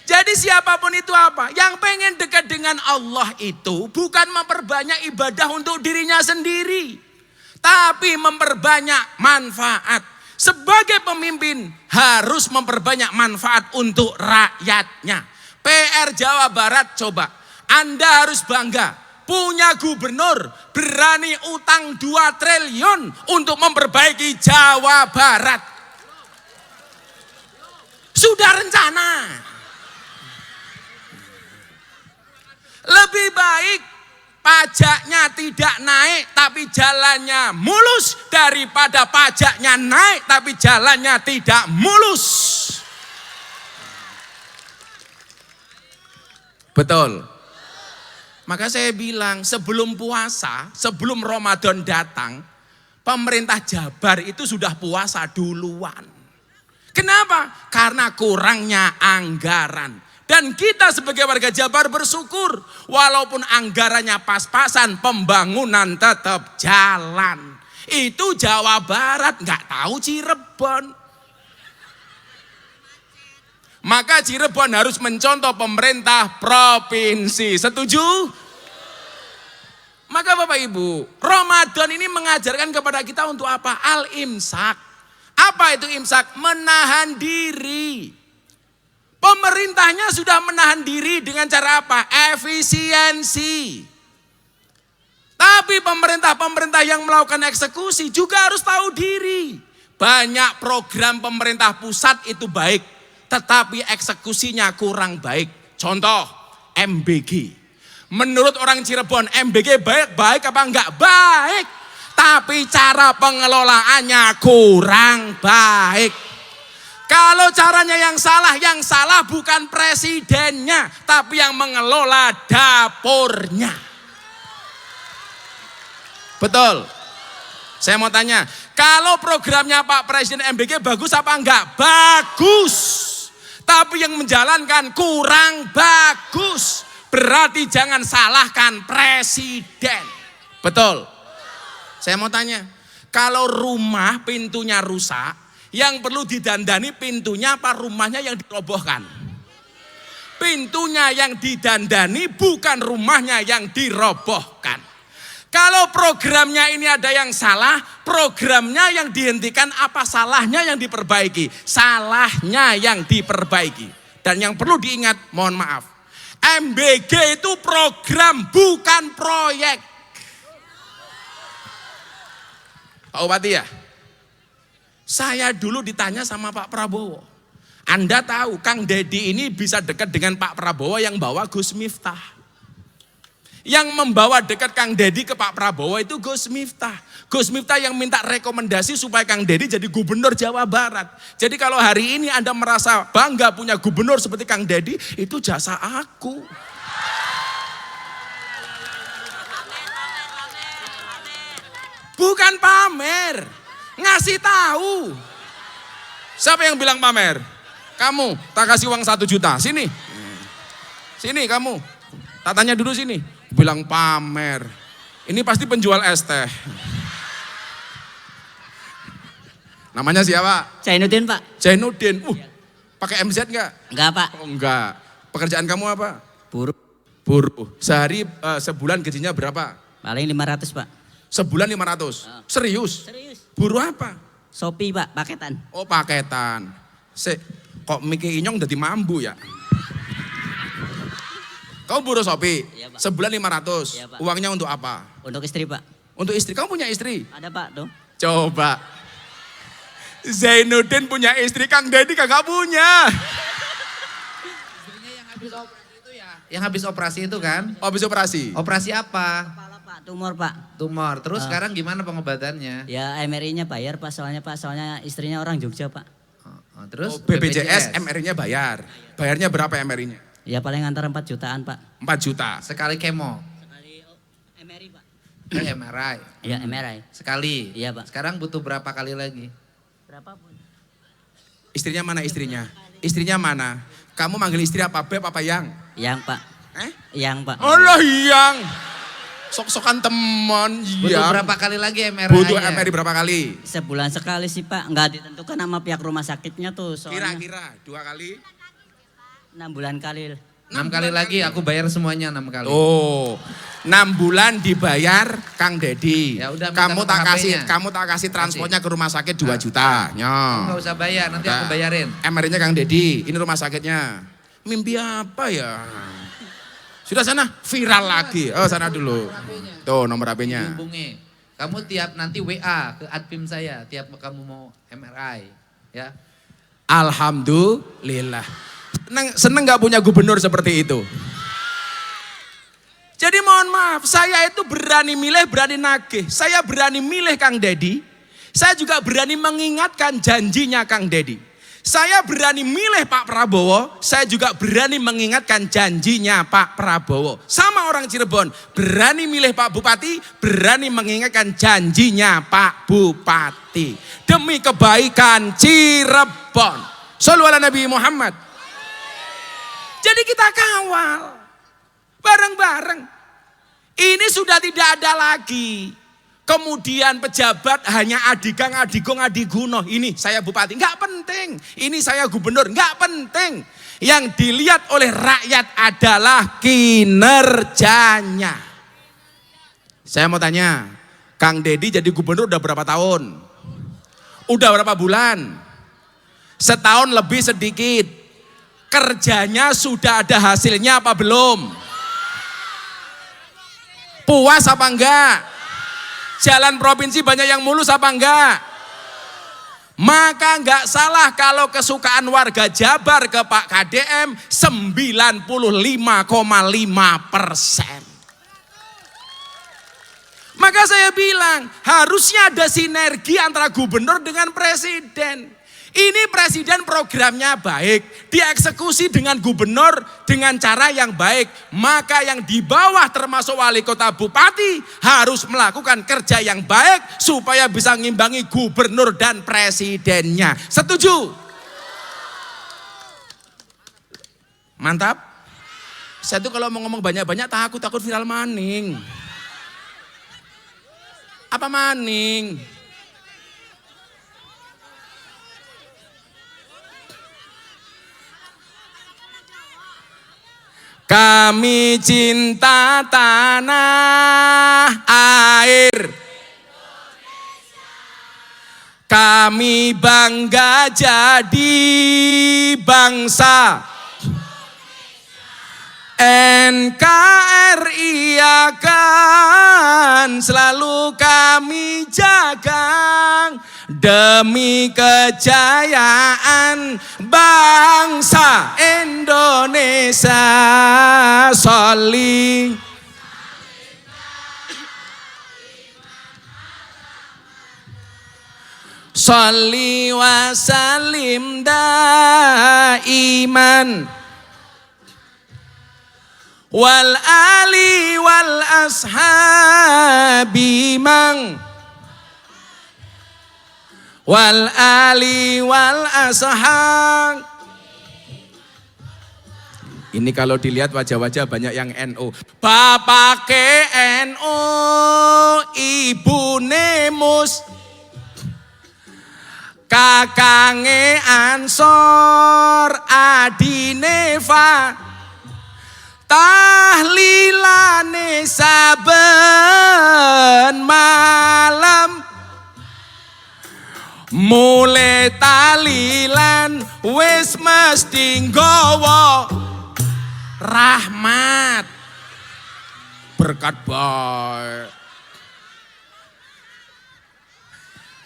Jadi siapapun itu apa? Yang pengen dekat dengan Allah itu bukan memperbanyak ibadah untuk dirinya sendiri. Tapi memperbanyak manfaat. Sebagai pemimpin harus memperbanyak manfaat untuk rakyatnya. PR Jawa Barat coba. Anda harus bangga. Punya gubernur berani utang 2 triliun untuk memperbaiki Jawa Barat. Sudah rencana. Lebih baik pajaknya tidak naik tapi jalannya mulus daripada pajaknya naik tapi jalannya tidak mulus. Betul. Maka saya bilang sebelum puasa, sebelum Ramadan datang, pemerintah Jabar itu sudah puasa duluan. Kenapa? Karena kurangnya anggaran. Dan kita sebagai warga Jabar bersyukur. Walaupun anggarannya pas-pasan, pembangunan tetap jalan. Itu Jawa Barat, nggak tahu Cirebon. Maka Cirebon harus mencontoh pemerintah provinsi. Setuju? Maka Bapak Ibu, Ramadan ini mengajarkan kepada kita untuk apa? Al-imsak. Apa itu imsak? Menahan diri. Pemerintahnya sudah menahan diri dengan cara apa? Efisiensi. Tapi pemerintah-pemerintah yang melakukan eksekusi juga harus tahu diri. Banyak program pemerintah pusat itu baik, tetapi eksekusinya kurang baik. Contoh, MBG. Menurut orang Cirebon, MBG baik apa enggak? Baik. Tapi cara pengelolaannya kurang baik. Kalau caranya yang salah bukan presidennya, tapi yang mengelola dapurnya. Betul. Saya mau tanya, kalau programnya Pak Presiden MBG bagus apa enggak? Bagus. Tapi yang menjalankan kurang bagus. Berarti jangan salahkan presiden. Betul. Saya mau tanya, kalau rumah pintunya rusak, yang perlu didandani pintunya apa rumahnya yang dirobohkan? Pintunya yang didandani bukan rumahnya yang dirobohkan. Kalau programnya ini ada yang salah, programnya yang dihentikan apa salahnya yang diperbaiki? Salahnya yang diperbaiki. Dan yang perlu diingat, mohon maaf, MBG itu program bukan proyek. Pak Bupati ya? Saya dulu ditanya sama Pak Prabowo. Anda tahu Kang Dedi ini bisa dekat dengan Pak Prabowo yang bawa Gus Miftah. Yang membawa dekat Kang Dedi ke Pak Prabowo itu Gus Miftah. Gus Miftah yang minta rekomendasi supaya Kang Dedi jadi gubernur Jawa Barat. Jadi kalau hari ini Anda merasa bangga punya gubernur seperti Kang Dedi, itu jasa aku. Bukan pamer. Ngasih tahu. Siapa yang bilang pamer? Kamu, tak kasih uang 1 juta, sini. Sini kamu. Tak tanya dulu sini. Bilang pamer. Ini pasti penjual es teh. Namanya siapa? Zainuddin Pak. Zainuddin. Pakai MZ enggak? Enggak Pak. Oh, enggak. Pekerjaan kamu apa? Buruh. Buruh. Sehari sebulan gajinya berapa? Paling 500 Pak. Sebulan 500. Serius? Serius. Buruh apa? Shopee Pak, paketan. Oh, paketan. Kok Miki Inyong udah mambu ya? Kau buruh Shopee? Iya, Pak. Sebulan 500. Iya, Pak. Uangnya untuk apa? Untuk istri Pak. Untuk istri. Kamu punya istri? Ada Pak tuh. Coba. Zainuddin punya istri, Kang Deddy kagak punya. Istrinya yang habis operasi itu ya? Yang habis operasi itu kan? Habis operasi? Operasi apa? Kepala Pak, tumor Pak. Tumor. Terus sekarang gimana pengobatannya? Ya MRI-nya bayar Pak, soalnya istrinya orang Jogja Pak. Terus BPJS MRI-nya bayar. Bayarnya berapa MRI-nya? Ya paling antara 4 jutaan Pak. 4 juta. Sekali kemo. Sekali MRI Pak. MRI. Ya MRI. Sekali. Iya, Pak. Sekarang butuh berapa kali lagi? Berapapun. Istrinya mana istrinya? Istrinya mana? Kamu manggil istri apa? Beb apa yang? Yang Pak. Yang Pak. Allah yang. Sok-sokan teman. Butuh Yang. berapa kali lagi MRI? Butuh MRI berapa kali? Sebulan sekali sih Pak, nggak ditentukan sama pihak rumah sakitnya tuh. Soalnya Kira-kira 2 kali? 6 bulan kali. 6 kali lagi aku bayar semuanya 6 kali. Oh, 6 bulan dibayar Kang Deddy. Ya udah, minta kamu nomor tak kasih, HP-nya. kamu tak kasih transportnya ke rumah sakit 2 juta. Enggak usah bayar, nanti aku bayarin. MRI-nya Kang Deddy, ini rumah sakitnya. Mimpi apa ya? Sudah sana, viral lagi. Oh sana dulu. Tuh nomor HP-nya. Hubungi. Kamu tiap nanti WA ke admin saya, tiap kamu mau MRI. Ya. Alhamdulillah. Seneng gak punya gubernur seperti itu? Jadi mohon maaf, saya itu berani milih, berani nagih. Saya berani milih Kang Deddy. Saya juga berani mengingatkan janjinya Kang Deddy. Saya berani milih Pak Prabowo, saya juga berani mengingatkan janjinya Pak Prabowo. Sama orang Cirebon, berani milih Pak Bupati, berani mengingatkan janjinya Pak Bupati. Demi kebaikan Cirebon. Shallu ala Nabi Muhammad. Jadi kita kawal bareng-bareng. Ini sudah tidak ada lagi. Kemudian pejabat hanya adigang, adigong, adiguno. Ini saya bupati, enggak penting. Ini saya gubernur, enggak penting. Yang dilihat oleh rakyat adalah kinerjanya. Saya mau tanya, Kang Deddy jadi gubernur udah berapa tahun? Udah berapa bulan? Setahun lebih sedikit. Kerjanya sudah ada hasilnya apa belum? Puas apa enggak? Jalan provinsi banyak yang mulus apa enggak? Maka enggak salah kalau kesukaan warga Jabar ke Pak KDM 95,5%. Maka saya bilang harusnya ada sinergi antara gubernur dengan presiden. Ini presiden programnya baik, dieksekusi dengan gubernur dengan cara yang baik. Maka yang di bawah termasuk wali kota bupati harus melakukan kerja yang baik supaya bisa ngimbangi gubernur dan presidennya. Setuju? Mantap? Saya tuh kalau mau ngomong banyak-banyak takut viral maning. Apa maning? Kami cinta tanah air. Kami bangga jadi bangsa. NKRI akan selalu kami jaga demi kejayaan bangsa Indonesia. Sholli Sholli wa sallim daiman wal ali wal ashabi mang wal ali wal ashab Ini kalau dilihat wajah-wajah banyak yang NU. Bapak ke NU, ibu Nemus, kakange Ansor, adine Fa, tahlilane saben malam, mulai talilan wis mesti nggawa rahmat berkat baik.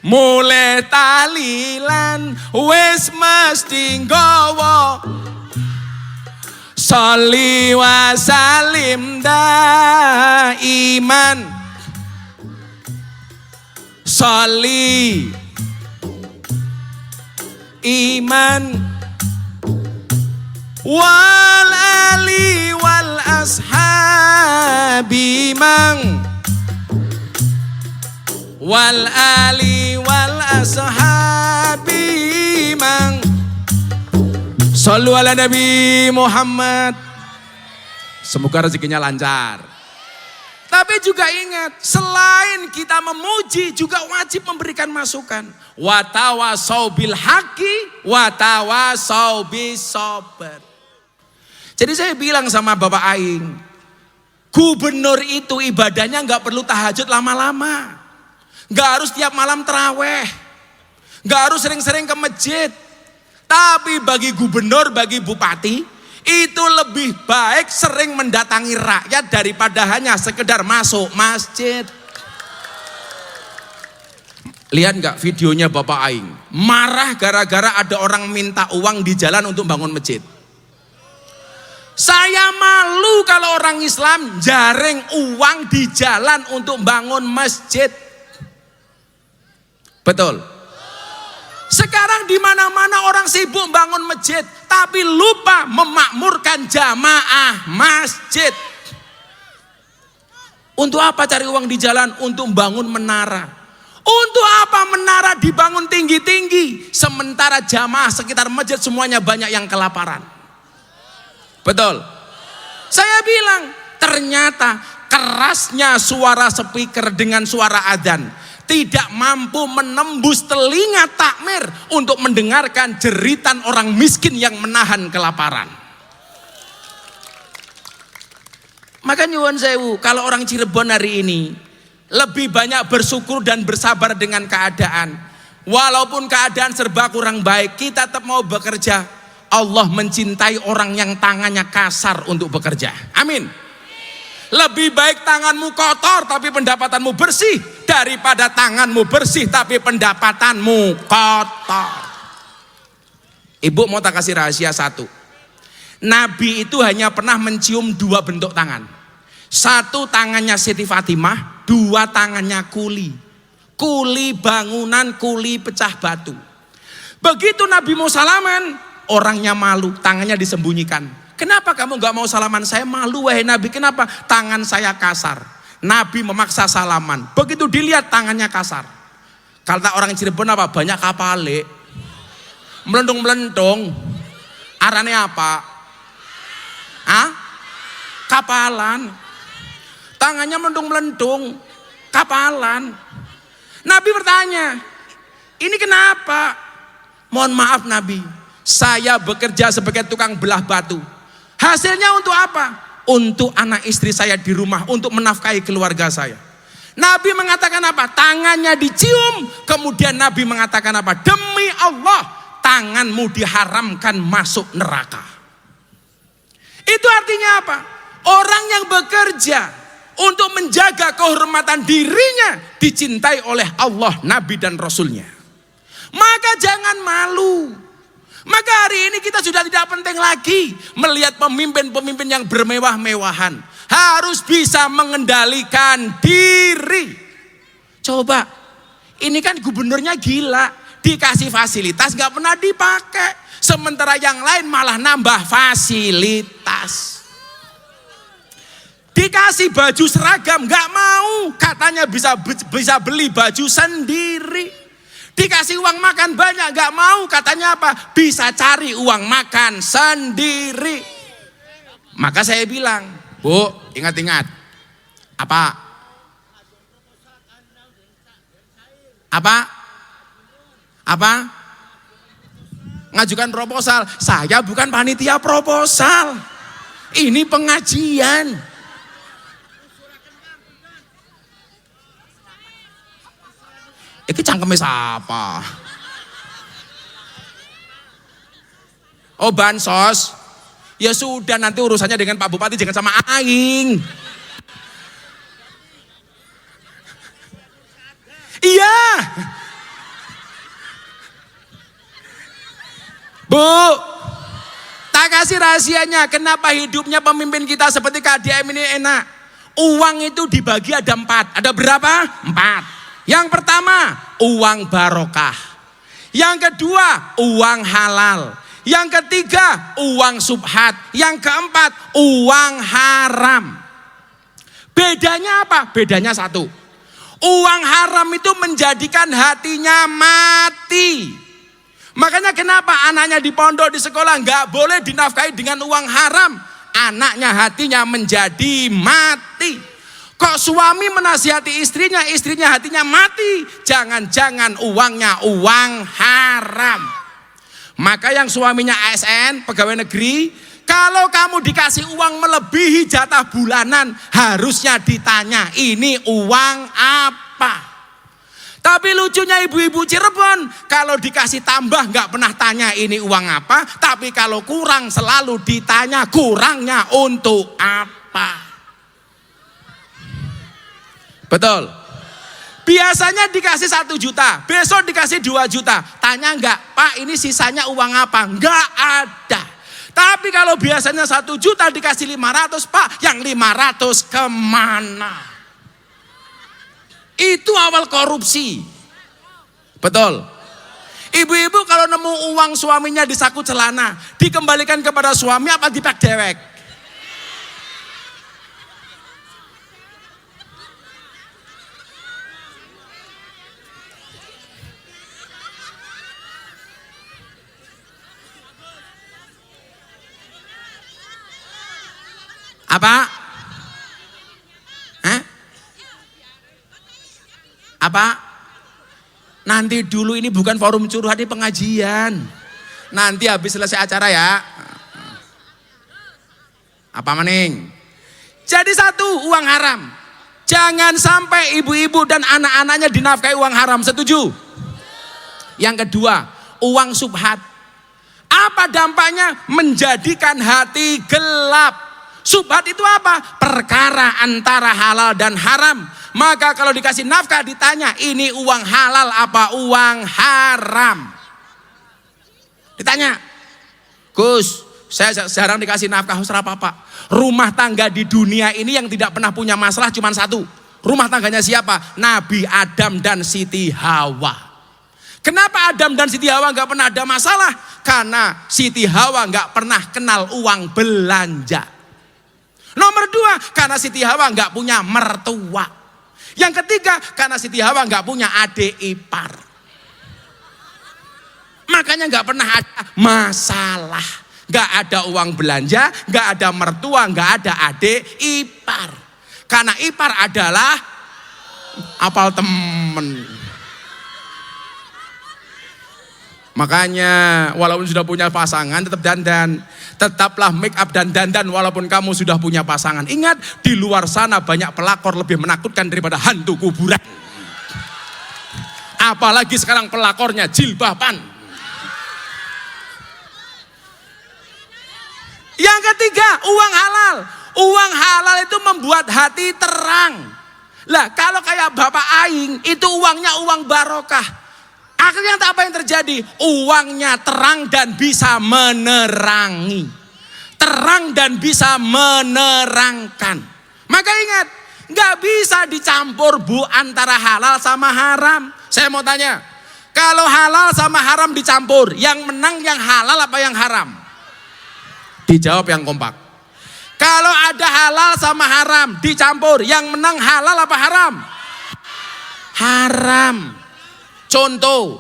Mulai talilan wis mesti nggawa sholli wa salim daiman, sholli iman wal ali wal ashabi mang, wal ali wal ashabi mang, shollu ala Nabi Muhammad. Semoga rezekinya lancar. Tapi juga ingat, selain kita memuji juga wajib memberikan masukan. Wa tawasau bil haqqi wa tawasau bis sabr. Jadi saya bilang sama Bapak Aing, gubernur itu ibadahnya nggak perlu tahajud lama-lama, nggak harus tiap malam terawih, nggak harus sering-sering ke masjid. Tapi bagi gubernur, bagi bupati, itu lebih baik sering mendatangi rakyat daripada hanya sekedar masuk masjid. Lihat nggak videonya Bapak Aing, marah gara-gara ada orang minta uang di jalan untuk bangun masjid. Saya malu kalau orang Islam jaring uang di jalan untuk bangun masjid. Betul. Sekarang di mana-mana orang sibuk bangun masjid, tapi lupa memakmurkan jamaah masjid. Untuk apa cari uang di jalan? Untuk bangun menara. Untuk apa menara dibangun tinggi-tinggi, sementara jamaah sekitar masjid semuanya banyak yang kelaparan? Betul. Saya bilang, ternyata kerasnya suara speaker dengan suara adzan tidak mampu menembus telinga takmir untuk mendengarkan jeritan orang miskin yang menahan kelaparan. Maka nyuwun sewu, kalau orang Cirebon hari ini lebih banyak bersyukur dan bersabar dengan keadaan. Walaupun keadaan serba kurang baik, kita tetap mau bekerja. Allah mencintai orang yang tangannya kasar untuk bekerja. Amin. Lebih baik tanganmu kotor tapi pendapatanmu bersih daripada tanganmu bersih tapi pendapatanmu kotor. Ibu mau tak kasih rahasia satu. Nabi itu hanya pernah mencium dua bentuk tangan. Satu tangannya Siti Fatimah, dua tangannya kuli. Kuli bangunan, kuli pecah batu. Begitu Nabi mau salaman, orangnya malu, tangannya disembunyikan. Kenapa kamu gak mau salaman? Saya malu wahai Nabi. Kenapa? Tangan saya kasar. Nabi memaksa salaman. Begitu dilihat tangannya kasar. Kata orang Cirebon apa? Banyak kapale. Melendung-melendung. Arane apa? Hah? Kapalan. Tangannya melendung-melendung. Kapalan. Nabi bertanya, ini kenapa? Mohon maaf Nabi, saya bekerja sebagai tukang belah batu. Hasilnya untuk apa? Untuk anak istri saya di rumah, untuk menafkahi keluarga saya. Nabi mengatakan apa? Tangannya dicium. Kemudian Nabi mengatakan apa? Demi Allah, tanganmu diharamkan masuk neraka. Itu artinya apa? Orang yang bekerja untuk menjaga kehormatan dirinya dicintai oleh Allah, Nabi dan Rasulnya. Maka jangan malu. Maka hari ini kita sudah tidak penting lagi melihat pemimpin-pemimpin yang bermewah-mewahan. Harus bisa mengendalikan diri. Coba, ini kan gubernurnya gila. Dikasih fasilitas gak pernah dipakai. Sementara yang lain malah nambah fasilitas. Dikasih baju seragam gak mau. Katanya bisa beli baju sendiri. Dikasih uang makan banyak gak mau, katanya apa? Bisa cari uang makan sendiri. Maka saya bilang, Bu, ingat-ingat. Apa? Apa? Apa? Ngajukan proposal. Saya bukan panitia proposal. Ini pengajian. Iki cangkeme siapa? Oh, bansos. Ya sudah, nanti urusannya dengan Pak Bupati, jangan sama aing. Iya. Bu, tak kasih rahasianya kenapa hidupnya pemimpin kita seperti KDM ini enak. Uang itu dibagi ada 4. Ada berapa? 4. Yang pertama, uang barokah. Yang kedua, uang halal. Yang ketiga, uang subhat. Yang keempat, uang haram. Bedanya apa? Bedanya satu. Uang haram itu menjadikan hatinya mati. Makanya kenapa anaknya di pondok, di sekolah nggak boleh dinafkahi dengan uang haram. Anaknya hatinya menjadi mati. Kok suami menasihati istrinya, istrinya hatinya mati. Jangan-jangan uangnya uang haram. Maka yang suaminya ASN, pegawai negeri, kalau kamu dikasih uang melebihi jatah bulanan, harusnya ditanya, ini uang apa? Tapi lucunya ibu-ibu Cirebon, kalau dikasih tambah nggak pernah tanya ini uang apa, tapi kalau kurang selalu ditanya kurangnya untuk apa. Betul? Biasanya dikasih 1 juta, besok dikasih 2 juta. Tanya enggak, Pak ini sisanya uang apa? Enggak ada. Tapi kalau biasanya 1 juta dikasih 500, Pak yang 500 kemana? Itu awal korupsi. Betul? Ibu-ibu kalau nemu uang suaminya di saku celana, dikembalikan kepada suami apa dipek dewek? Apa? Apa? Nanti dulu, ini bukan forum curhat, ini pengajian. Nanti habis selesai acara ya. Apa maning? Jadi satu, uang haram. Jangan sampai ibu-ibu dan anak-anaknya dinafkahi uang haram. Setuju? Yang kedua, uang subhat. Apa dampaknya? Menjadikan hati gelap. Subhat itu apa? Perkara antara halal dan haram. Maka kalau dikasih nafkah ditanya, ini uang halal apa uang haram? Ditanya, Gus, saya jarang dikasih nafkah, usra apa? Rumah tangga di dunia ini yang tidak pernah punya masalah cuma satu. Rumah tangganya siapa? Nabi Adam dan Siti Hawa. Kenapa Adam dan Siti Hawa nggak pernah ada masalah? Karena Siti Hawa nggak pernah kenal uang belanja. Nomor 2, karena Siti Hawa nggak punya mertua. Yang ketiga, karena Siti Hawa nggak punya adik ipar. Makanya nggak pernah ada masalah. Nggak ada uang belanja, nggak ada mertua, nggak ada adik ipar. Karena ipar adalah apal temen. Makanya walaupun sudah punya pasangan tetap dandan. Tetaplah make up dan dandan walaupun kamu sudah punya pasangan. Ingat, di luar sana banyak pelakor lebih menakutkan daripada hantu kuburan. Apalagi sekarang pelakornya jilbaban. Yang ketiga, uang halal. Uang halal itu membuat hati terang. Lah kalau kayak Bapak Aing, itu uangnya uang barokah. Akhirnya apa yang terjadi? Uangnya terang dan bisa menerangi. Terang dan bisa menerangkan. Maka ingat, nggak bisa dicampur Bu antara halal sama haram. Saya mau tanya, kalau halal sama haram dicampur, yang menang yang halal apa yang haram? Dijawab yang kompak. Kalau ada halal sama haram dicampur, yang menang halal apa haram? Haram. Contoh,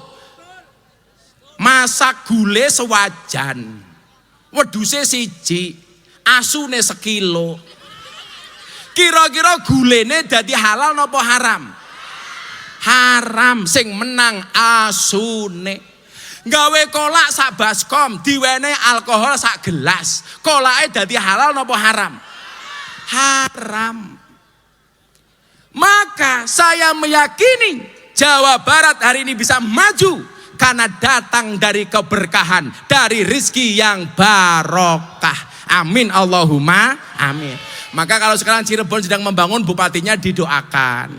masak gule sewajan, wedhuse siji, asune sekilo. Kira-kira gulene dadi halal napa haram? Haram, sing menang asune. Gawe kolak sak baskom, diwenehi alkohol sak gelas. Kolake dadi halal napa haram? Haram. Maka saya meyakini Jawa Barat hari ini bisa maju karena datang dari keberkahan, dari rizki yang barokah. Amin Allahumma amin. Maka kalau sekarang Cirebon sedang membangun, bupatinya didoakan.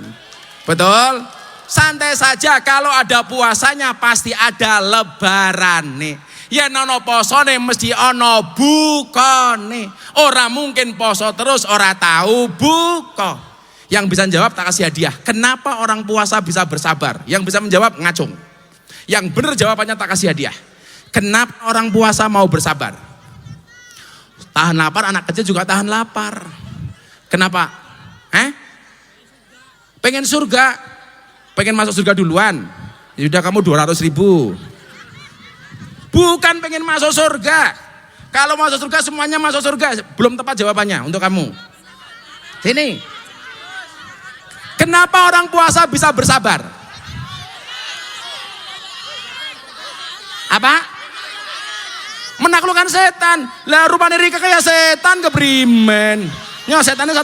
Betul? Santai saja, kalau ada puasanya pasti ada lebaran nih. Ya nono posone mesti ono bukone. Ora mungkin poso terus ora tahu buka. Yang bisa menjawab tak kasih hadiah. Kenapa orang puasa bisa bersabar? Yang bisa menjawab ngacung. Yang benar jawabannya tak kasih hadiah. Kenapa orang puasa mau bersabar? Tahan lapar, anak kecil juga tahan lapar. Kenapa? Pengen surga, pengen masuk surga duluan. Ya udah kamu 200.000. Bukan pengen masuk surga. Kalau masuk surga semuanya masuk surga. Belum tepat jawabannya untuk kamu. Sini. Kenapa orang puasa bisa bersabar? Apa? Menaklukkan setan. Lah rupanya Rika kayak setan keprimen. Ya setannya 1.000.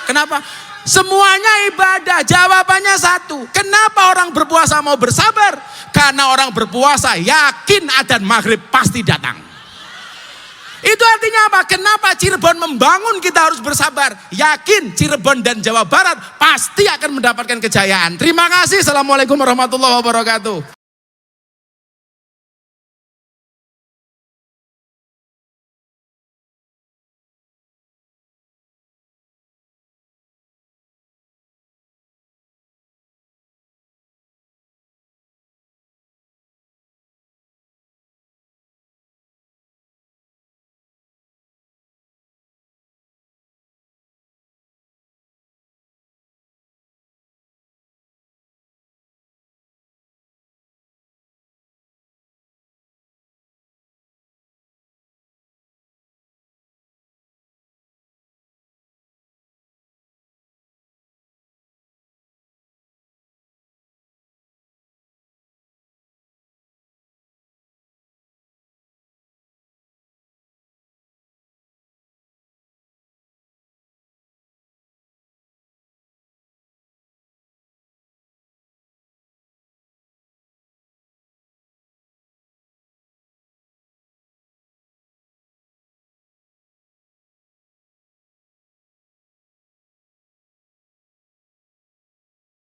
Kenapa? Semuanya ibadah. Jawabannya satu. Kenapa orang berpuasa mau bersabar? Karena orang berpuasa yakin adzan maghrib pasti datang. Itu artinya apa? Kenapa Cirebon membangun kita harus bersabar? Yakin Cirebon dan Jawa Barat pasti akan mendapatkan kejayaan. Terima kasih. Assalamualaikum warahmatullahi wabarakatuh.